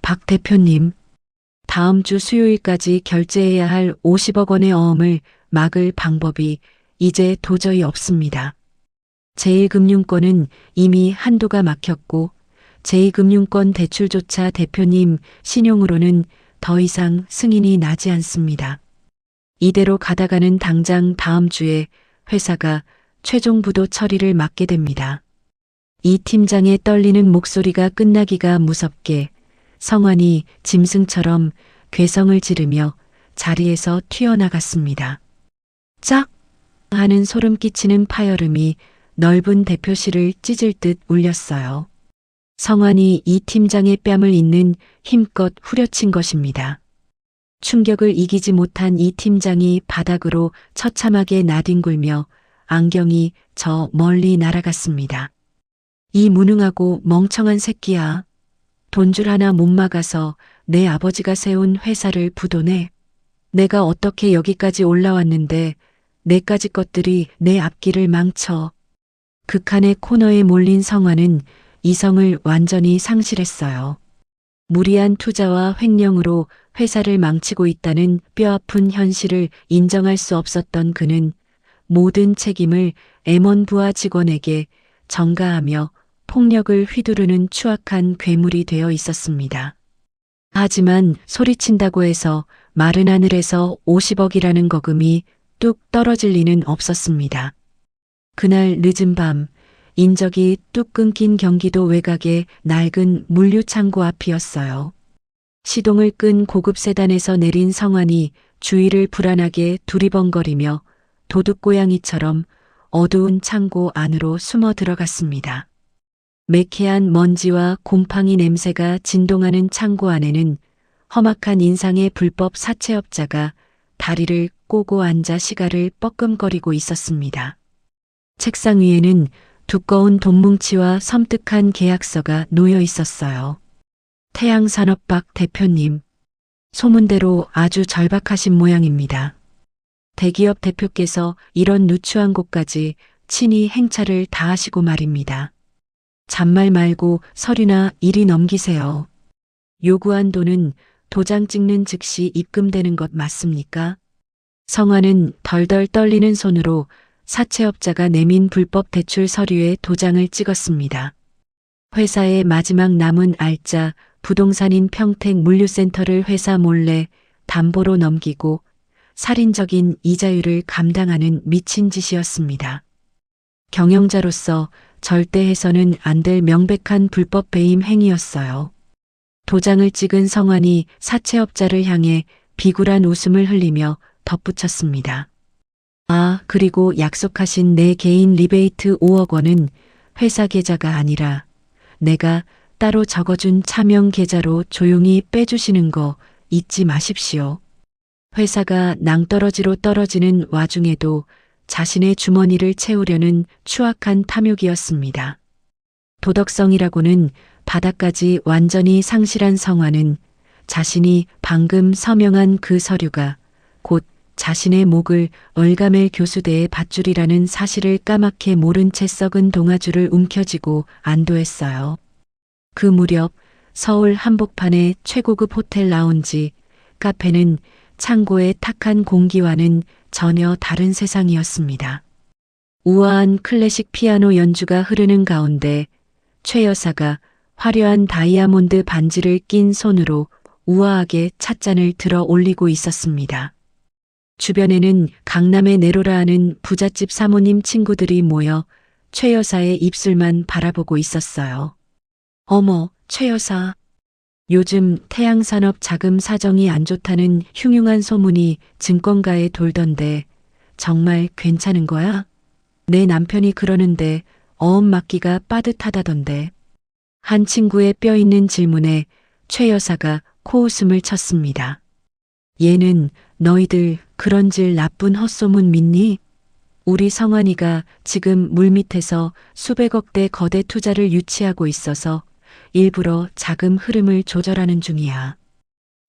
박 대표님, 다음 주 수요일까지 결제해야 할 50억 원의 어음을 막을 방법이 이제 도저히 없습니다. 제1금융권은 이미 한도가 막혔고 제2금융권 대출조차 대표님 신용으로는 더 이상 승인이 나지 않습니다. 이대로 가다가는 당장 다음 주에 회사가 최종 부도 처리를 맡게 됩니다. 이 팀장의 떨리는 목소리가 끝나기가 무섭게 성환이 짐승처럼 괴성을 지르며 자리에서 튀어나갔습니다. 짝! 하는 소름 끼치는 파열음이 넓은 대표실을 찢을 듯 울렸어요. 성환이 이 팀장의 뺨을 잇는 힘껏 후려친 것입니다. 충격을 이기지 못한 이 팀장이 바닥으로 처참하게 나뒹굴며 안경이 저 멀리 날아갔습니다. 이 무능하고 멍청한 새끼야. 돈줄 하나 못 막아서 내 아버지가 세운 회사를 부도내. 내가 어떻게 여기까지 올라왔는데 내까지 것들이 내 앞길을 망쳐. 극한의 코너에 몰린 성환은 이성을 완전히 상실했어요. 무리한 투자와 횡령으로 회사를 망치고 있다는 뼈아픈 현실을 인정할 수 없었던 그는 모든 책임을 M1 부하 직원에게 전가하며 폭력을 휘두르는 추악한 괴물이 되어 있었습니다. 하지만 소리친다고 해서 마른 하늘에서 50억이라는 거금이 뚝 떨어질 리는 없었습니다. 그날 늦은 밤 인적이 뚝 끊긴 경기도 외곽의 낡은 물류창고 앞이었어요. 시동을 끈 고급 세단에서 내린 성환이 주위를 불안하게 두리번거리며 도둑고양이처럼 어두운 창고 안으로 숨어 들어갔습니다. 매캐한 먼지와 곰팡이 냄새가 진동하는 창고 안에는 험악한 인상의 불법 사채업자가 다리를 꼬고 앉아 시가를 뻐끔거리고 있었습니다. 책상 위에는 두꺼운 돈뭉치와 섬뜩한 계약서가 놓여 있었어요. 태양산업박 대표님, 소문대로 아주 절박하신 모양입니다. 대기업 대표께서 이런 누추한 곳까지 친히 행차를 다하시고 말입니다. 잔말 말고 서류나 이리 넘기세요. 요구한 돈은 도장 찍는 즉시 입금되는 것 맞습니까? 성환은 덜덜 떨리는 손으로 사채업자가 내민 불법 대출 서류에 도장을 찍었습니다. 회사의 마지막 남은 알짜 부동산인 평택 물류센터를 회사 몰래 담보로 넘기고 살인적인 이자율을 감당하는 미친 짓이었습니다. 경영자로서 절대 해서는 안 될 명백한 불법 배임 행위였어요. 도장을 찍은 성환이 사채업자를 향해 비굴한 웃음을 흘리며 덧붙였습니다. 아, 그리고 약속하신 내 개인 리베이트 5억 원은 회사 계좌가 아니라 내가 따로 적어준 차명 계좌로 조용히 빼주시는 거 잊지 마십시오. 회사가 낭떠러지로 떨어지는 와중에도 자신의 주머니를 채우려는 추악한 탐욕이었습니다. 도덕성이라고는 바닥까지 완전히 상실한 성화는 자신이 방금 서명한 그 서류가 곧 자신의 목을 얼가멜 교수대의 밧줄이라는 사실을 까맣게 모른 채 썩은 동아줄을 움켜쥐고 안도했어요. 그 무렵 서울 한복판의 최고급 호텔 라운지, 카페는 창고의 탁한 공기와는 전혀 다른 세상이었습니다. 우아한 클래식 피아노 연주가 흐르는 가운데 최 여사가 화려한 다이아몬드 반지를 낀 손으로 우아하게 찻잔을 들어 올리고 있었습니다. 주변에는 강남의 네로라 하는 부잣집 사모님 친구들이 모여 최 여사의 입술만 바라보고 있었어요. 어머, 최 여사. 요즘 태양산업 자금 사정이 안 좋다는 흉흉한 소문이 증권가에 돌던데 정말 괜찮은 거야? 내 남편이 그러는데 어음 맞기가 빠듯하다던데. 한 친구의 뼈 있는 질문에 최 여사가 코웃음을 쳤습니다. 얘는 너희들 그런 질 나쁜 헛소문 믿니? 우리 성환이가 지금 물밑에서 수백억대 거대 투자를 유치하고 있어서 일부러 자금 흐름을 조절하는 중이야.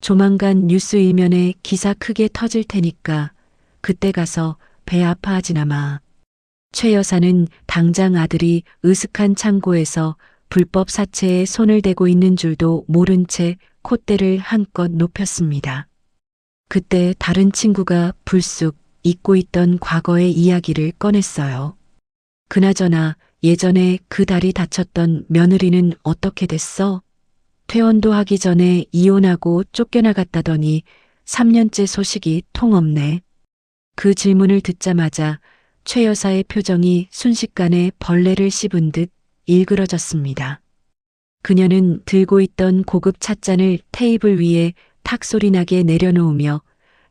조만간 뉴스 일면에 기사 크게 터질 테니까 그때 가서 배 아파하지나 마. 최 여사는 당장 아들이 으슥한 창고에서 불법 사채에 손을 대고 있는 줄도 모른 채 콧대를 한껏 높였습니다. 그때 다른 친구가 불쑥 잊고 있던 과거의 이야기를 꺼냈어요. 그나저나 예전에 그 다리 다쳤던 며느리는 어떻게 됐어? 퇴원도 하기 전에 이혼하고 쫓겨나갔다더니 3년째 소식이 통 없네. 그 질문을 듣자마자 최 여사의 표정이 순식간에 벌레를 씹은 듯 일그러졌습니다. 그녀는 들고 있던 고급 찻잔을 테이블 위에 탁 소리나게 내려놓으며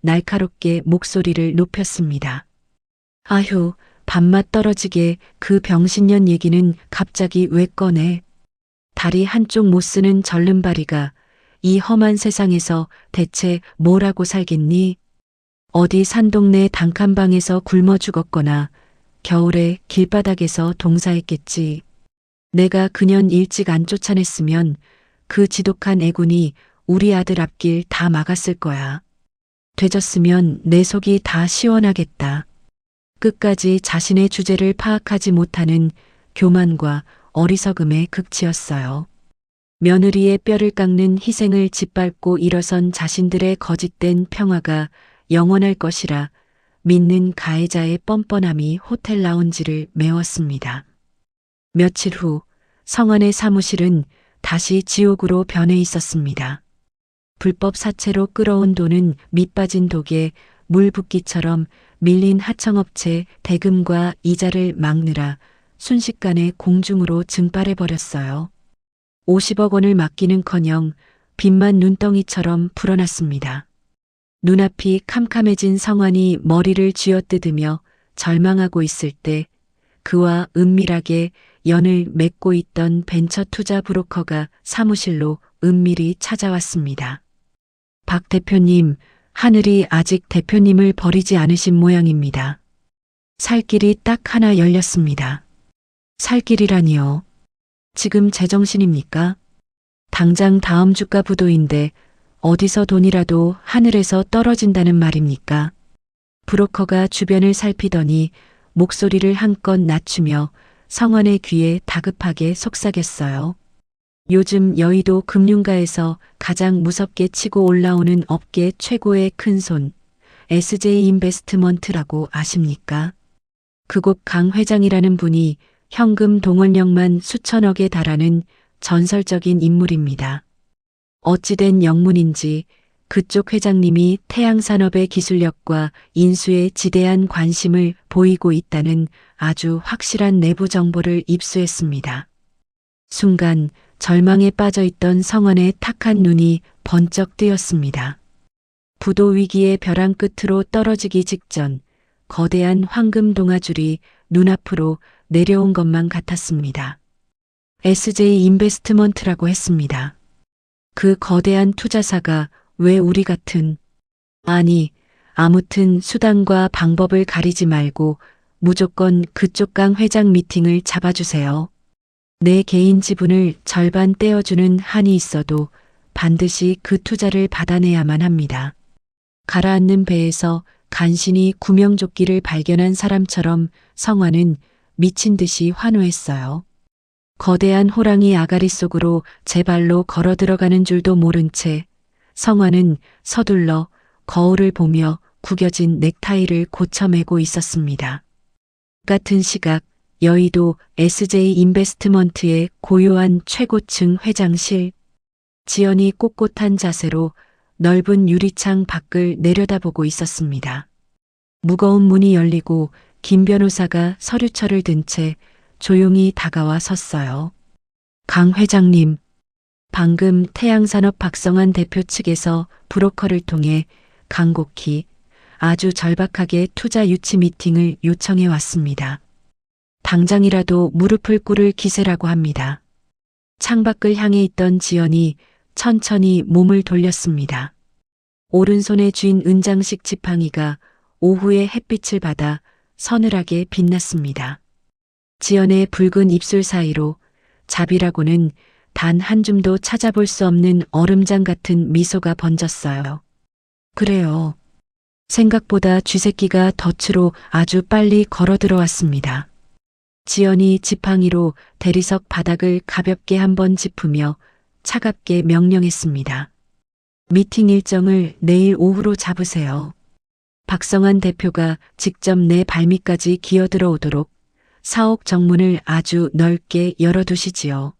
날카롭게 목소리를 높였습니다. 아휴, 밥맛 떨어지게 그 병신년 얘기는 갑자기 왜 꺼내? 다리 한쪽 못 쓰는 절름발이가 이 험한 세상에서 대체 뭐라고 살겠니? 어디 산동네 단칸방에서 굶어 죽었거나 겨울에 길바닥에서 동사했겠지. 내가 그년 일찍 안 쫓아냈으면 그 지독한 애군이 우리 아들 앞길 다 막았을 거야. 되졌으면 내 속이 다 시원하겠다. 끝까지 자신의 주제를 파악하지 못하는 교만과 어리석음의 극치였어요. 며느리의 뼈를 깎는 희생을 짓밟고 일어선 자신들의 거짓된 평화가 영원할 것이라 믿는 가해자의 뻔뻔함이 호텔 라운지를 메웠습니다. 며칠 후 성환의 사무실은 다시 지옥으로 변해 있었습니다. 불법 사채로 끌어온 돈은 밑빠진 독에 물 붓기처럼 밀린 하청업체 대금과 이자를 막느라 순식간에 공중으로 증발해버렸어요. 50억 원을 맡기는커녕 빚만 눈덩이처럼 불어났습니다. 눈앞이 캄캄해진 성환이 머리를 쥐어뜯으며 절망하고 있을 때 그와 은밀하게 연을 맺고 있던 벤처 투자 브로커가 사무실로 은밀히 찾아왔습니다. 박 대표님, 하늘이 아직 대표님을 버리지 않으신 모양입니다. 살 길이 딱 하나 열렸습니다. 살 길이라니요. 지금 제정신입니까? 당장 다음 주가 부도인데 어디서 돈이라도 하늘에서 떨어진다는 말입니까? 브로커가 주변을 살피더니 목소리를 한껏 낮추며 성환의 귀에 다급하게 속삭였어요. 요즘 여의도 금융가에서 가장 무섭게 치고 올라오는 업계 최고의 큰손 SJ 인베스트먼트라고 아십니까? 그곳 강 회장이라는 분이 현금 동원력만 수천억에 달하는 전설적인 인물입니다. 어찌된 영문인지 그쪽 회장님이 태양산업의 기술력과 인수에 지대한 관심을 보이고 있다는 아주 확실한 내부 정보를 입수했습니다. 순간 절망에 빠져있던 성환의 탁한 눈이 번쩍 뜨였습니다. 부도 위기의 벼랑 끝으로 떨어지기 직전 거대한 황금 동아줄이 눈앞으로 내려온 것만 같았습니다. SJ 인베스트먼트라고 했습니다. 그 거대한 투자사가 왜 우리 같은, 아니, 아무튼 수단과 방법을 가리지 말고 무조건 그쪽 강 회장 미팅을 잡아주세요. 내 개인 지분을 절반 떼어주는 한이 있어도 반드시 그 투자를 받아내야만 합니다. 가라앉는 배에서 간신히 구명조끼를 발견한 사람처럼 성화는 미친 듯이 환호했어요. 거대한 호랑이 아가리 속으로 제 발로 걸어 들어가는 줄도 모른 채 성화는 서둘러 거울을 보며 구겨진 넥타이를 고쳐매고 있었습니다. 같은 시각 여의도 SJ 인베스트먼트의 고요한 최고층 회장실. 지연이 꼿꼿한 자세로 넓은 유리창 밖을 내려다보고 있었습니다. 무거운 문이 열리고 김 변호사가 서류철을 든 채 조용히 다가와 섰어요. 강 회장님, 방금 태양산업 박성환 대표 측에서 브로커를 통해 간곡히 아주 절박하게 투자 유치 미팅을 요청해 왔습니다. 당장이라도 무릎을 꿇을 기세라고 합니다. 창밖을 향해 있던 지연이 천천히 몸을 돌렸습니다. 오른손에 쥔 은장식 지팡이가 오후의 햇빛을 받아 서늘하게 빛났습니다. 지연의 붉은 입술 사이로 잡이라고는 단 한 줌도 찾아볼 수 없는 얼음장 같은 미소가 번졌어요. 그래요. 생각보다 쥐새끼가 덫으로 아주 빨리 걸어 들어왔습니다. 지연이 지팡이로 대리석 바닥을 가볍게 한번 짚으며 차갑게 명령했습니다. 미팅 일정을 내일 오후로 잡으세요. 박성환 대표가 직접 내 발밑까지 기어들어 오도록 사옥 정문을 아주 넓게 열어두시지요.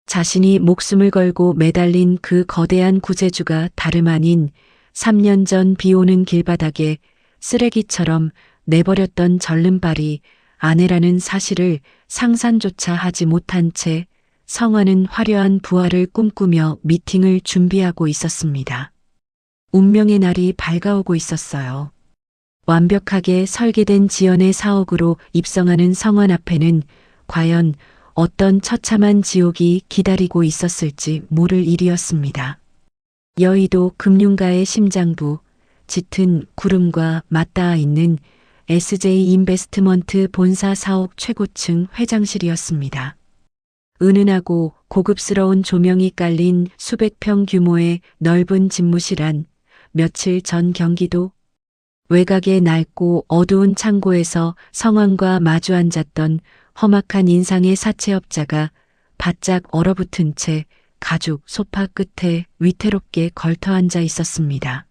자신이 목숨을 걸고 매달린 그 거대한 구세주가 다름 아닌 3년 전 비오는 길바닥에 쓰레기처럼 내버렸던 절름발이 아내라는 사실을 상상조차 하지 못한 채 성화는 화려한 부활을 꿈꾸며 미팅을 준비하고 있었습니다. 운명의 날이 밝아오고 있었어요. 완벽하게 설계된 지연의 사옥으로 입성하는 성환 앞에는 과연 어떤 처참한 지옥이 기다리고 있었을지 모를 일이었습니다. 여의도 금융가의 심장부, 짙은 구름과 맞닿아 있는 SJ 인베스트먼트 본사 사옥 최고층 회장실이었습니다. 은은하고 고급스러운 조명이 깔린 수백 평 규모의 넓은 집무실 안, 며칠 전 경기도 외곽의 낡고 어두운 창고에서 성환과 마주 앉았던 험악한 인상의 사채업자가 바짝 얼어붙은 채 가죽 소파 끝에 위태롭게 걸터 앉아 있었습니다.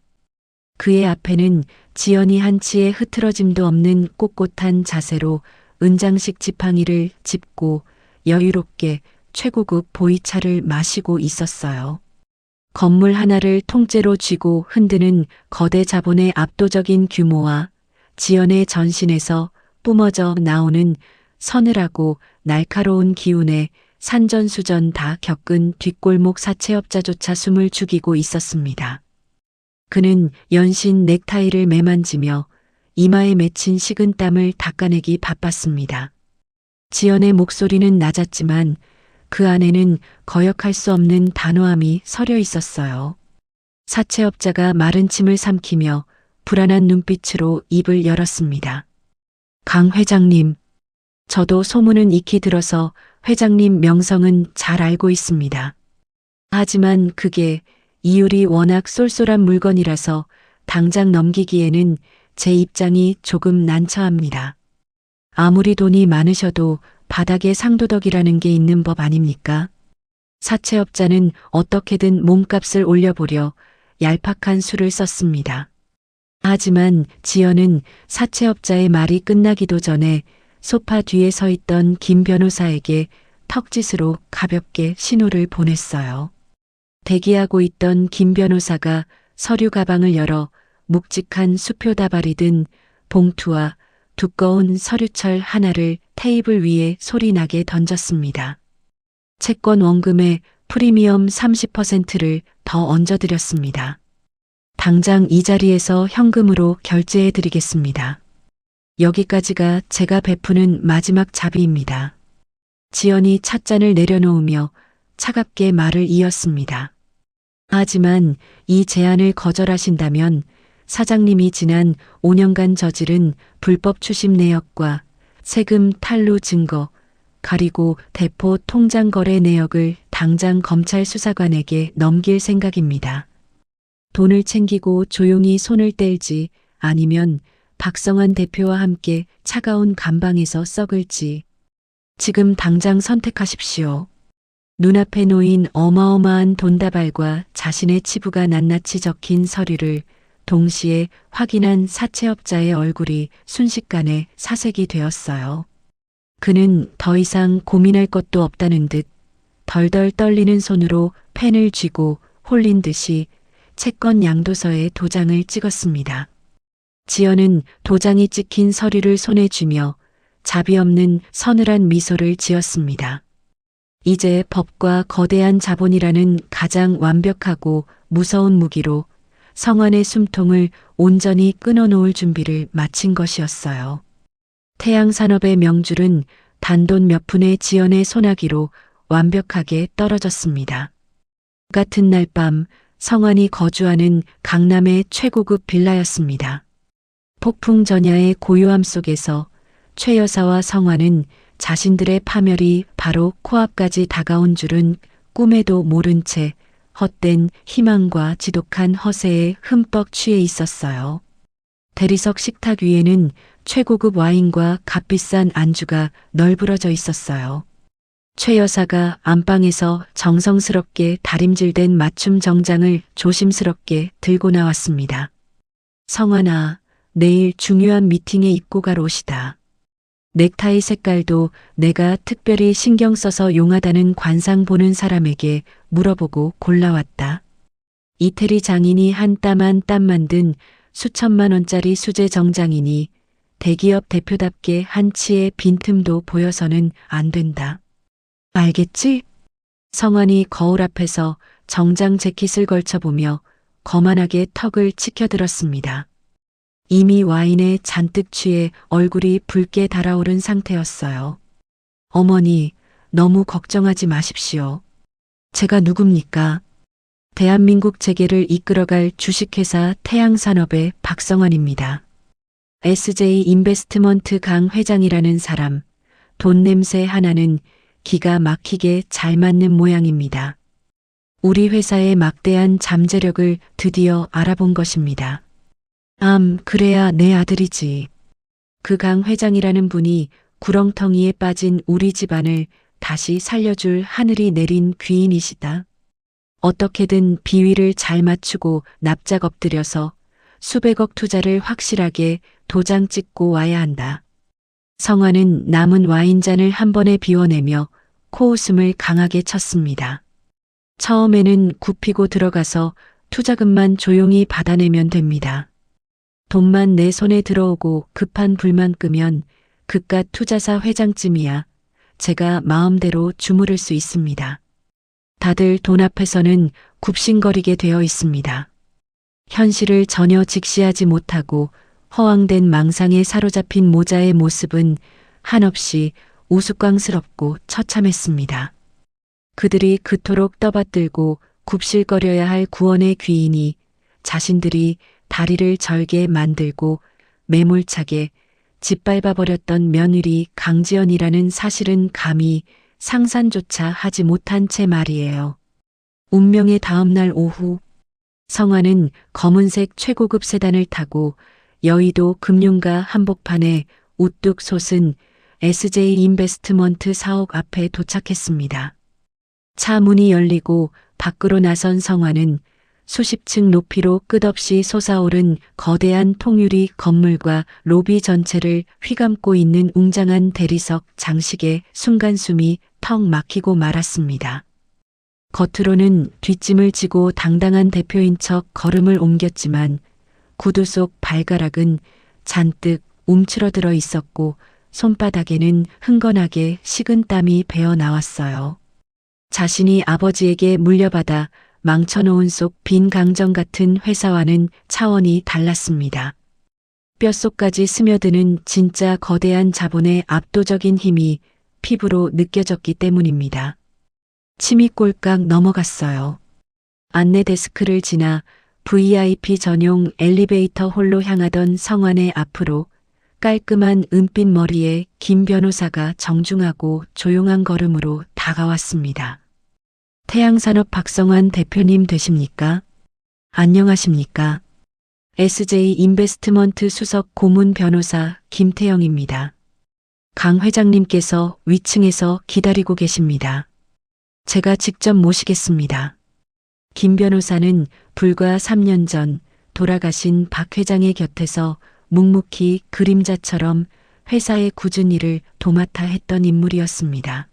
그의 앞에는 지연이 한치의 흐트러짐도 없는 꼿꼿한 자세로 은장식 지팡이를 짚고 여유롭게 최고급 보이차를 마시고 있었어요. 건물 하나를 통째로 쥐고 흔드는 거대 자본의 압도적인 규모와 지연의 전신에서 뿜어져 나오는 서늘하고 날카로운 기운에 산전수전 다 겪은 뒷골목 사채업자조차 숨을 죽이고 있었습니다. 그는 연신 넥타이를 매만지며 이마에 맺힌 식은땀을 닦아내기 바빴습니다. 지연의 목소리는 낮았지만 그 안에는 거역할 수 없는 단호함이 서려 있었어요. 사채업자가 마른 침을 삼키며 불안한 눈빛으로 입을 열었습니다. 강 회장님, 저도 소문은 익히 들어서 회장님 명성은 잘 알고 있습니다. 하지만 그게 이율이 워낙 쏠쏠한 물건이라서 당장 넘기기에는 제 입장이 조금 난처합니다. 아무리 돈이 많으셔도 바닥에 상도덕이라는 게 있는 법 아닙니까? 사채업자는 어떻게든 몸값을 올려보려 얄팍한 수를 썼습니다. 하지만 지연은 사채업자의 말이 끝나기도 전에 소파 뒤에 서 있던 김 변호사에게 턱짓으로 가볍게 신호를 보냈어요. 대기하고 있던 김 변호사가 서류 가방을 열어 묵직한 수표 다발이 든 봉투와 두꺼운 서류철 하나를 테이블 위에 소리나게 던졌습니다. 채권 원금의 프리미엄 30%를 더 얹어드렸습니다. 당장 이 자리에서 현금으로 결제해드리겠습니다. 여기까지가 제가 베푸는 마지막 자비입니다. 지연이 찻잔을 내려놓으며 차갑게 말을 이었습니다. 하지만 이 제안을 거절하신다면 사장님이 지난 5년간 저지른 불법 추심 내역과 세금 탈루 증거, 그리고 대포 통장 거래 내역을 당장 검찰 수사관에게 넘길 생각입니다. 돈을 챙기고 조용히 손을 뗄지 아니면 박성환 대표와 함께 차가운 감방에서 썩을지 지금 당장 선택하십시오. 눈앞에 놓인 어마어마한 돈다발과 자신의 치부가 낱낱이 적힌 서류를 동시에 확인한 사채업자의 얼굴이 순식간에 사색이 되었어요. 그는 더 이상 고민할 것도 없다는 듯 덜덜 떨리는 손으로 펜을 쥐고 홀린 듯이 채권 양도서에 도장을 찍었습니다. 지연은 도장이 찍힌 서류를 손에 쥐며 자비 없는 서늘한 미소를 지었습니다. 이제 법과 거대한 자본이라는 가장 완벽하고 무서운 무기로 성환의 숨통을 온전히 끊어놓을 준비를 마친 것이었어요. 태양산업의 명줄은 단돈 몇 푼의 지연의 소나기로 완벽하게 떨어졌습니다. 같은 날 밤 성환이 거주하는 강남의 최고급 빌라였습니다. 폭풍 전야의 고요함 속에서 최 여사와 성환은 자신들의 파멸이 바로 코앞까지 다가온 줄은 꿈에도 모른 채 헛된 희망과 지독한 허세에 흠뻑 취해 있었어요. 대리석 식탁 위에는 최고급 와인과 값비싼 안주가 널브러져 있었어요. 최 여사가 안방에서 정성스럽게 다림질된 맞춤 정장을 조심스럽게 들고 나왔습니다. 성환아, 내일 중요한 미팅에 입고 갈 옷이다. 넥타이 색깔도 내가 특별히 신경 써서 용하다는 관상 보는 사람에게 물어보고 골라왔다. 이태리 장인이 한 땀 한 땀 만든 수천만 원짜리 수제 정장이니 대기업 대표답게 한 치의 빈틈도 보여서는 안 된다. 알겠지? 성환이 거울 앞에서 정장 재킷을 걸쳐보며 거만하게 턱을 치켜들었습니다. 이미 와인에 잔뜩 취해 얼굴이 붉게 달아오른 상태였어요. 어머니, 너무 걱정하지 마십시오. 제가 누굽니까? 대한민국 재계를 이끌어갈 주식회사 태양산업의 박성환입니다. SJ 인베스트먼트 강 회장이라는 사람, 돈 냄새 하나는 기가 막히게 잘 맞는 모양입니다. 우리 회사의 막대한 잠재력을 드디어 알아본 것입니다. 그래야 내 아들이지. 그 강 회장이라는 분이 구렁텅이에 빠진 우리 집안을 다시 살려줄 하늘이 내린 귀인이시다. 어떻게든 비위를 잘 맞추고 납작 엎드려서 수백억 투자를 확실하게 도장 찍고 와야 한다. 성환은 남은 와인잔을 한 번에 비워내며 코웃음을 강하게 쳤습니다. 처음에는 굽히고 들어가서 투자금만 조용히 받아내면 됩니다. 돈만 내 손에 들어오고 급한 불만 끄면 그깟 투자사 회장쯤이야 제가 마음대로 주무를 수 있습니다. 다들 돈 앞에서는 굽신거리게 되어 있습니다. 현실을 전혀 직시하지 못하고 허황된 망상에 사로잡힌 모자의 모습은 한없이 우스꽝스럽고 처참했습니다. 그들이 그토록 떠받들고 굽실거려야 할 구원의 귀인이 자신들이 다리를 절게 만들고 매몰차게 짓밟아버렸던 며느리 강지연이라는 사실은 감히 상상조차 하지 못한 채 말이에요. 운명의 다음날 오후 성환은 검은색 최고급 세단을 타고 여의도 금융가 한복판에 우뚝 솟은 SJ 인베스트먼트 사옥 앞에 도착했습니다. 차 문이 열리고 밖으로 나선 성환은 수십 층 높이로 끝없이 솟아오른 거대한 통유리 건물과 로비 전체를 휘감고 있는 웅장한 대리석 장식에 순간 숨이 턱 막히고 말았습니다. 겉으로는 뒷짐을 지고 당당한 대표인 척 걸음을 옮겼지만 구두 속 발가락은 잔뜩 움츠러들어 있었고 손바닥에는 흥건하게 식은 땀이 배어 나왔어요. 자신이 아버지에게 물려받아 망쳐놓은 속 빈 강정 같은 회사와는 차원이 달랐습니다. 뼛속까지 스며드는 진짜 거대한 자본의 압도적인 힘이 피부로 느껴졌기 때문입니다. 침이 꼴깍 넘어갔어요. 안내 데스크를 지나 VIP 전용 엘리베이터 홀로 향하던 성환의 앞으로 깔끔한 은빛 머리에 김 변호사가 정중하고 조용한 걸음으로 다가왔습니다. 태양산업 박성환 대표님 되십니까? 안녕하십니까? SJ 인베스트먼트 수석 고문 변호사 김태영입니다. 강 회장님께서 위층에서 기다리고 계십니다. 제가 직접 모시겠습니다. 김 변호사는 불과 3년 전 돌아가신 박 회장의 곁에서 묵묵히 그림자처럼 회사의 굳은 일을 도맡아 했던 인물이었습니다.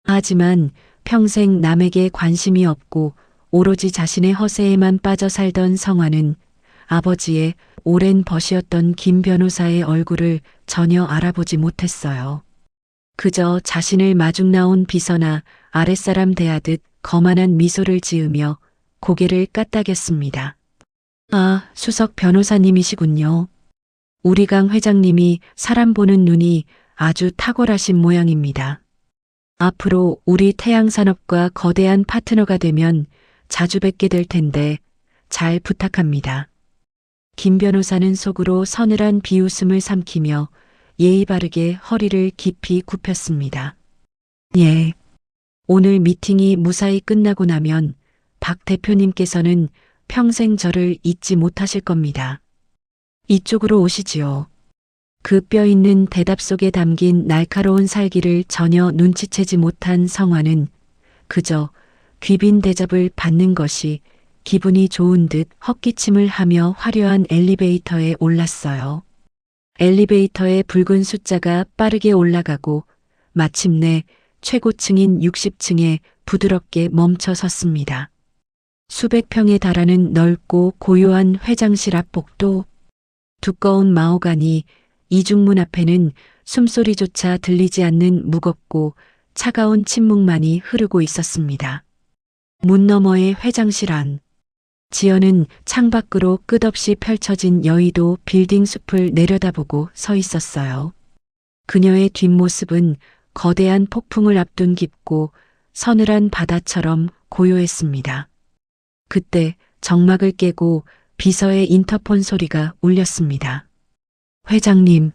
하지만 평생 남에게 관심이 없고 오로지 자신의 허세에만 빠져 살던 성환은 아버지의 오랜 벗이었던 김 변호사의 얼굴을 전혀 알아보지 못했어요. 그저 자신을 마중 나온 비서나 아랫사람 대하듯 거만한 미소를 지으며 고개를 까딱였습니다. 아, 수석 변호사님이시군요. 우리 강 회장님이 사람 보는 눈이 아주 탁월하신 모양입니다. 앞으로 우리 태양산업과 거대한 파트너가 되면 자주 뵙게 될 텐데 잘 부탁합니다. 김 변호사는 속으로 서늘한 비웃음을 삼키며 예의 바르게 허리를 깊이 굽혔습니다. 예. 오늘 미팅이 무사히 끝나고 나면 박 대표님께서는 평생 저를 잊지 못하실 겁니다. 이쪽으로 오시지요. 그 뼈 있는 대답 속에 담긴 날카로운 살기를 전혀 눈치채지 못한 성환은 그저 귀빈 대접을 받는 것이 기분이 좋은 듯 헛기침을 하며 화려한 엘리베이터에 올랐어요. 엘리베이터의 붉은 숫자가 빠르게 올라가고 마침내 최고층인 60층에 부드럽게 멈춰 섰습니다. 수백 평에 달하는 넓고 고요한 회장실 앞 복도, 두꺼운 마호가니 이중문 앞에는 숨소리조차 들리지 않는 무겁고 차가운 침묵만이 흐르고 있었습니다. 문 너머의 회장실 안, 지연은 창밖으로 끝없이 펼쳐진 여의도 빌딩 숲을 내려다보고 서 있었어요. 그녀의 뒷모습은 거대한 폭풍을 앞둔 깊고 서늘한 바다처럼 고요했습니다. 그때 정막을 깨고 비서의 인터폰 소리가 울렸습니다. 회장님,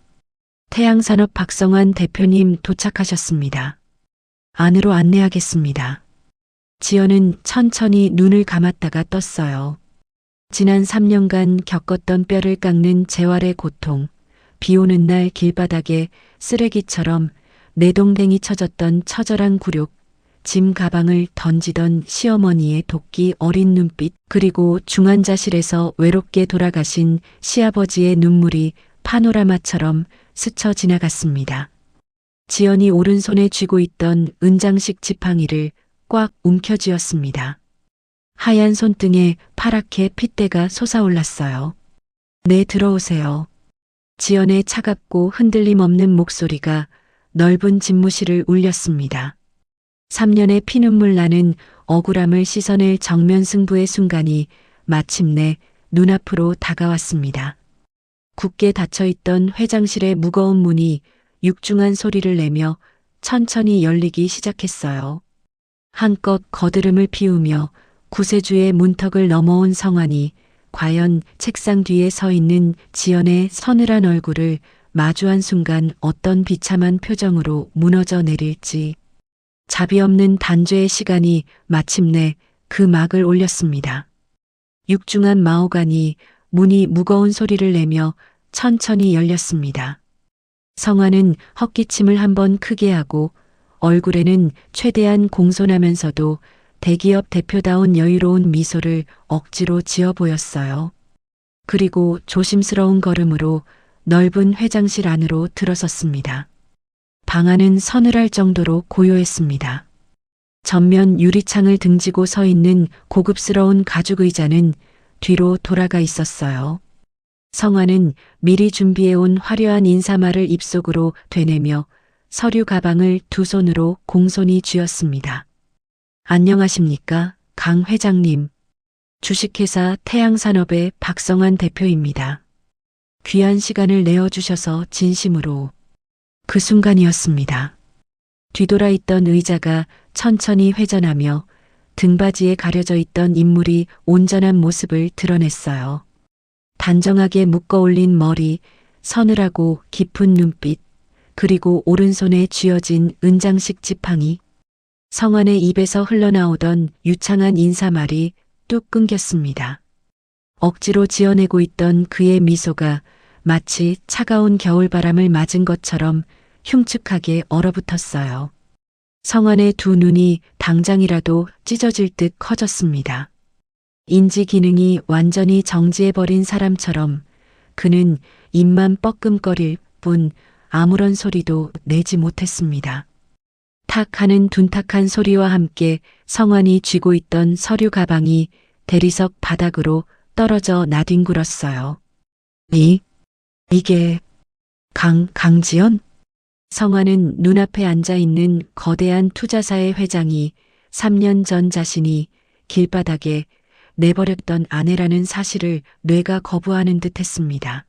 태양산업 박성환 대표님 도착하셨습니다. 안으로 안내하겠습니다. 지연은 천천히 눈을 감았다가 떴어요. 지난 3년간 겪었던 뼈를 깎는 재활의 고통, 비 오는 날 길바닥에 쓰레기처럼 내동댕이 쳐졌던 처절한 굴욕, 짐 가방을 던지던 시어머니의 도끼 어린 눈빛, 그리고 중환자실에서 외롭게 돌아가신 시아버지의 눈물이 파노라마처럼 스쳐 지나갔습니다. 지연이 오른손에 쥐고 있던 은장식 지팡이를 꽉 움켜쥐었습니다. 하얀 손등에 파랗게 핏대가 솟아올랐어요. 네, 들어오세요. 지연의 차갑고 흔들림 없는 목소리가 넓은 집무실을 울렸습니다. 3년의 피눈물 나는 억울함을 씻어낼 정면 승부의 순간이 마침내 눈앞으로 다가왔습니다. 굳게 닫혀있던 회장실의 무거운 문이 육중한 소리를 내며 천천히 열리기 시작했어요. 한껏 거드름을 피우며 구세주의 문턱을 넘어온 성환이 과연 책상 뒤에 서 있는 지연의 서늘한 얼굴을 마주한 순간 어떤 비참한 표정으로 무너져 내릴지. 자비 없는 단죄의 시간이 마침내 그 막을 올렸습니다. 육중한 마호가니 문이 무거운 소리를 내며 천천히 열렸습니다. 성환은 헛기침을 한번 크게 하고 얼굴에는 최대한 공손하면서도 대기업 대표다운 여유로운 미소를 억지로 지어 보였어요. 그리고 조심스러운 걸음으로 넓은 회장실 안으로 들어섰습니다. 방 안은 서늘할 정도로 고요했습니다. 전면 유리창을 등지고 서 있는 고급스러운 가죽 의자는 뒤로 돌아가 있었어요. 성환은 미리 준비해온 화려한 인사말을 입속으로 되내며 서류 가방을 두 손으로 공손히 쥐었습니다. 안녕하십니까, 강 회장님. 주식회사 태양산업의 박성환 대표입니다. 귀한 시간을 내어주셔서 진심으로. 그 순간이었습니다. 뒤돌아 있던 의자가 천천히 회전하며 등받이에 가려져 있던 인물이 온전한 모습을 드러냈어요. 단정하게 묶어 올린 머리, 서늘하고 깊은 눈빛, 그리고 오른손에 쥐어진 은장식 지팡이. 성환의 입에서 흘러나오던 유창한 인사말이 뚝 끊겼습니다. 억지로 지어내고 있던 그의 미소가 마치 차가운 겨울바람을 맞은 것처럼 흉측하게 얼어붙었어요. 성환의 두 눈이 당장이라도 찢어질 듯 커졌습니다. 인지 기능이 완전히 정지해버린 사람처럼 그는 입만 뻐끔거릴 뿐 아무런 소리도 내지 못했습니다. 탁 하는 둔탁한 소리와 함께 성환이 쥐고 있던 서류 가방이 대리석 바닥으로 떨어져 나뒹굴었어요. 이게 강지연? 성환은 눈앞에 앉아 있는 거대한 투자사의 회장이 3년 전 자신이 길바닥에 내버렸던 아내라는 사실을 뇌가 거부하는 듯 했습니다.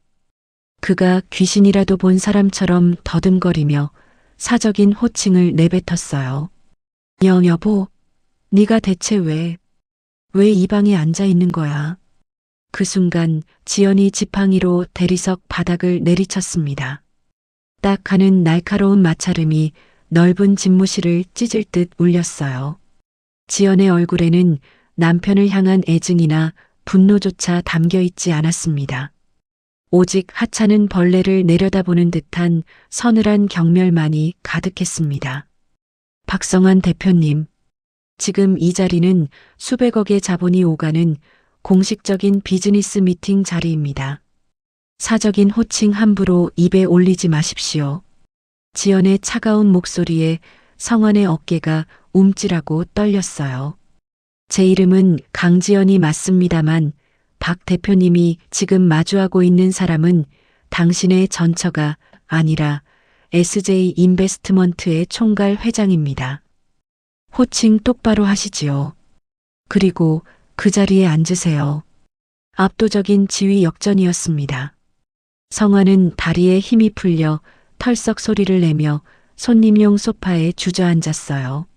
그가 귀신이라도 본 사람처럼 더듬거리며 사적인 호칭을 내뱉었어요. 여보, 네가 대체 왜 이 방에 앉아 있는 거야? 그 순간 지연이 지팡이로 대리석 바닥을 내리쳤습니다. 딱 하는 날카로운 마찰음이 넓은 집무실을 찢을 듯 울렸어요. 지연의 얼굴에는 남편을 향한 애증이나 분노조차 담겨 있지 않았습니다. 오직 하찮은 벌레를 내려다보는 듯한 서늘한 경멸만이 가득했습니다. 박성환 대표님, 지금 이 자리는 수백억의 자본이 오가는 공식적인 비즈니스 미팅 자리입니다. 사적인 호칭 함부로 입에 올리지 마십시오. 지연의 차가운 목소리에 성환의 어깨가 움찔하고 떨렸어요. 제 이름은 강지연이 맞습니다만 박 대표님이 지금 마주하고 있는 사람은 당신의 전처가 아니라 SJ 인베스트먼트의 총괄 회장입니다. 호칭 똑바로 하시지요. 그리고 그 자리에 앉으세요. 압도적인 지위 역전이었습니다. 성환은 다리에 힘이 풀려 털썩 소리를 내며 손님용 소파에 주저앉았어요.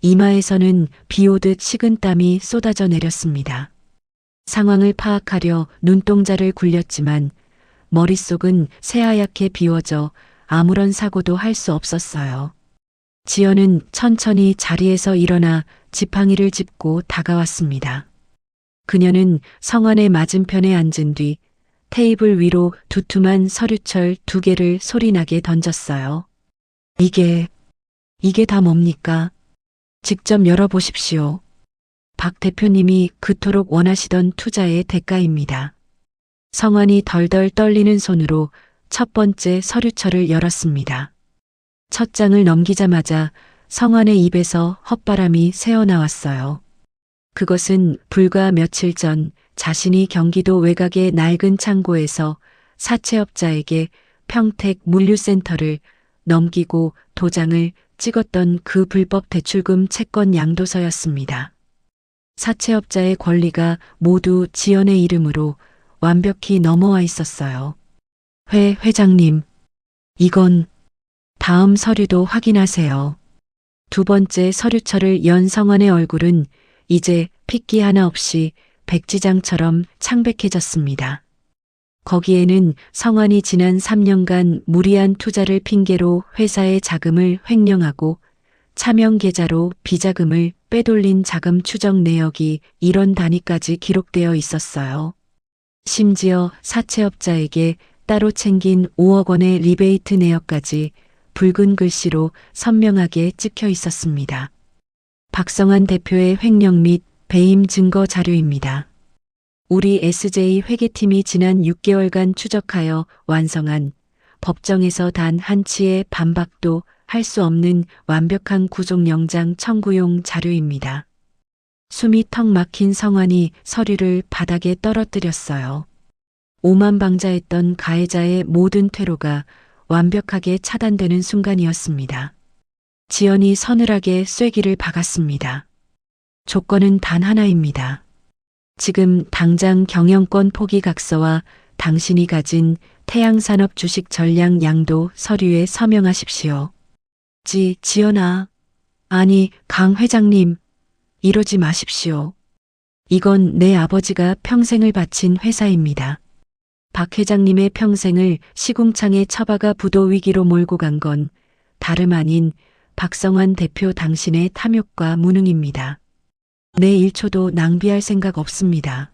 이마에서는 비 오듯 식은땀이 쏟아져 내렸습니다. 상황을 파악하려 눈동자를 굴렸지만 머릿속은 새하얗게 비워져 아무런 사고도 할 수 없었어요. 지연은 천천히 자리에서 일어나 지팡이를 짚고 다가왔습니다. 그녀는 성환의 맞은편에 앉은 뒤 테이블 위로 두툼한 서류철 2개를 소리나게 던졌어요. 이게 다 뭡니까? 직접 열어보십시오. 박 대표님이 그토록 원하시던 투자의 대가입니다. 성환이 덜덜 떨리는 손으로 첫 번째 서류철을 열었습니다. 첫 장을 넘기자마자 성환의 입에서 헛바람이 새어나왔어요. 그것은 불과 며칠 전 자신이 경기도 외곽의 낡은 창고에서 사채업자에게 평택 물류센터를 넘기고 도장을 찍었던 그 불법 대출금 채권 양도서였습니다. 사채업자의 권리가 모두 지연의 이름으로 완벽히 넘어와 있었어요. 회장님, 이건 다음 서류도 확인하세요. 두 번째 서류철을 연 성환의 얼굴은 이제 핏기 하나 없이 백지장처럼 창백해졌습니다. 거기에는 성환이 지난 3년간 무리한 투자를 핑계로 회사의 자금을 횡령하고 차명 계좌로 비자금을 빼돌린 자금 추적 내역이 1원 단위까지 기록되어 있었어요. 심지어 사채업자에게 따로 챙긴 5억 원의 리베이트 내역까지 붉은 글씨로 선명하게 찍혀 있었습니다. 박성환 대표의 횡령 및 배임 증거 자료입니다. 우리 SJ 회계팀이 지난 6개월간 추적하여 완성한 법정에서 단 한치의 반박도 할 수 없는 완벽한 구속영장 청구용 자료입니다. 숨이 턱 막힌 성환이 서류를 바닥에 떨어뜨렸어요. 오만방자했던 가해자의 모든 퇴로가 완벽하게 차단되는 순간이었습니다. 지연이 서늘하게 쐐기를 박았습니다. 조건은 단 하나입니다. 지금 당장 경영권 포기 각서와 당신이 가진 태양산업 주식 전량 양도 서류에 서명하십시오. 지연아. 아니, 강 회장님. 이러지 마십시오. 이건 내 아버지가 평생을 바친 회사입니다. 박 회장님의 평생을 시궁창에 처박아 부도 위기로 몰고 간 건 다름 아닌 박성환 대표 당신의 탐욕과 무능입니다. 내 1초도 낭비할 생각 없습니다.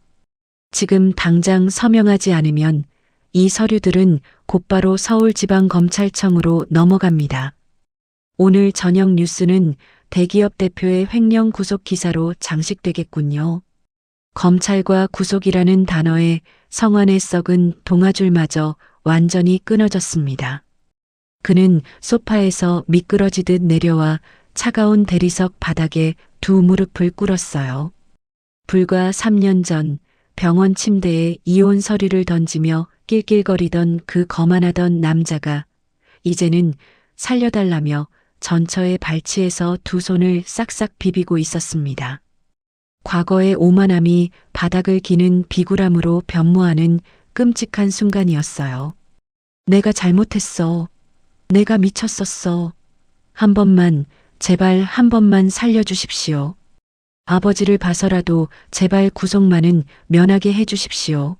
지금 당장 서명하지 않으면 이 서류들은 곧바로 서울지방검찰청으로 넘어갑니다. 오늘 저녁 뉴스는 대기업 대표의 횡령 구속 기사로 장식되겠군요. 검찰과 구속이라는 단어에 성환의 썩은 동아줄마저 완전히 끊어졌습니다. 그는 소파에서 미끄러지듯 내려와 차가운 대리석 바닥에 두 무릎을 꿇었어요. 불과 3년 전 병원 침대에 이혼 서류를 던지며 낄낄거리던 그 거만하던 남자가 이제는 살려달라며 전처의 발치에서 두 손을 싹싹 비비고 있었습니다. 과거의 오만함이 바닥을 기는 비굴함으로 변모하는 끔찍한 순간이었어요. 내가 잘못했어. 내가 미쳤었어. 한 번만, 제발 한 번만 살려주십시오. 아버지를 봐서라도 제발 구속만은 면하게 해주십시오.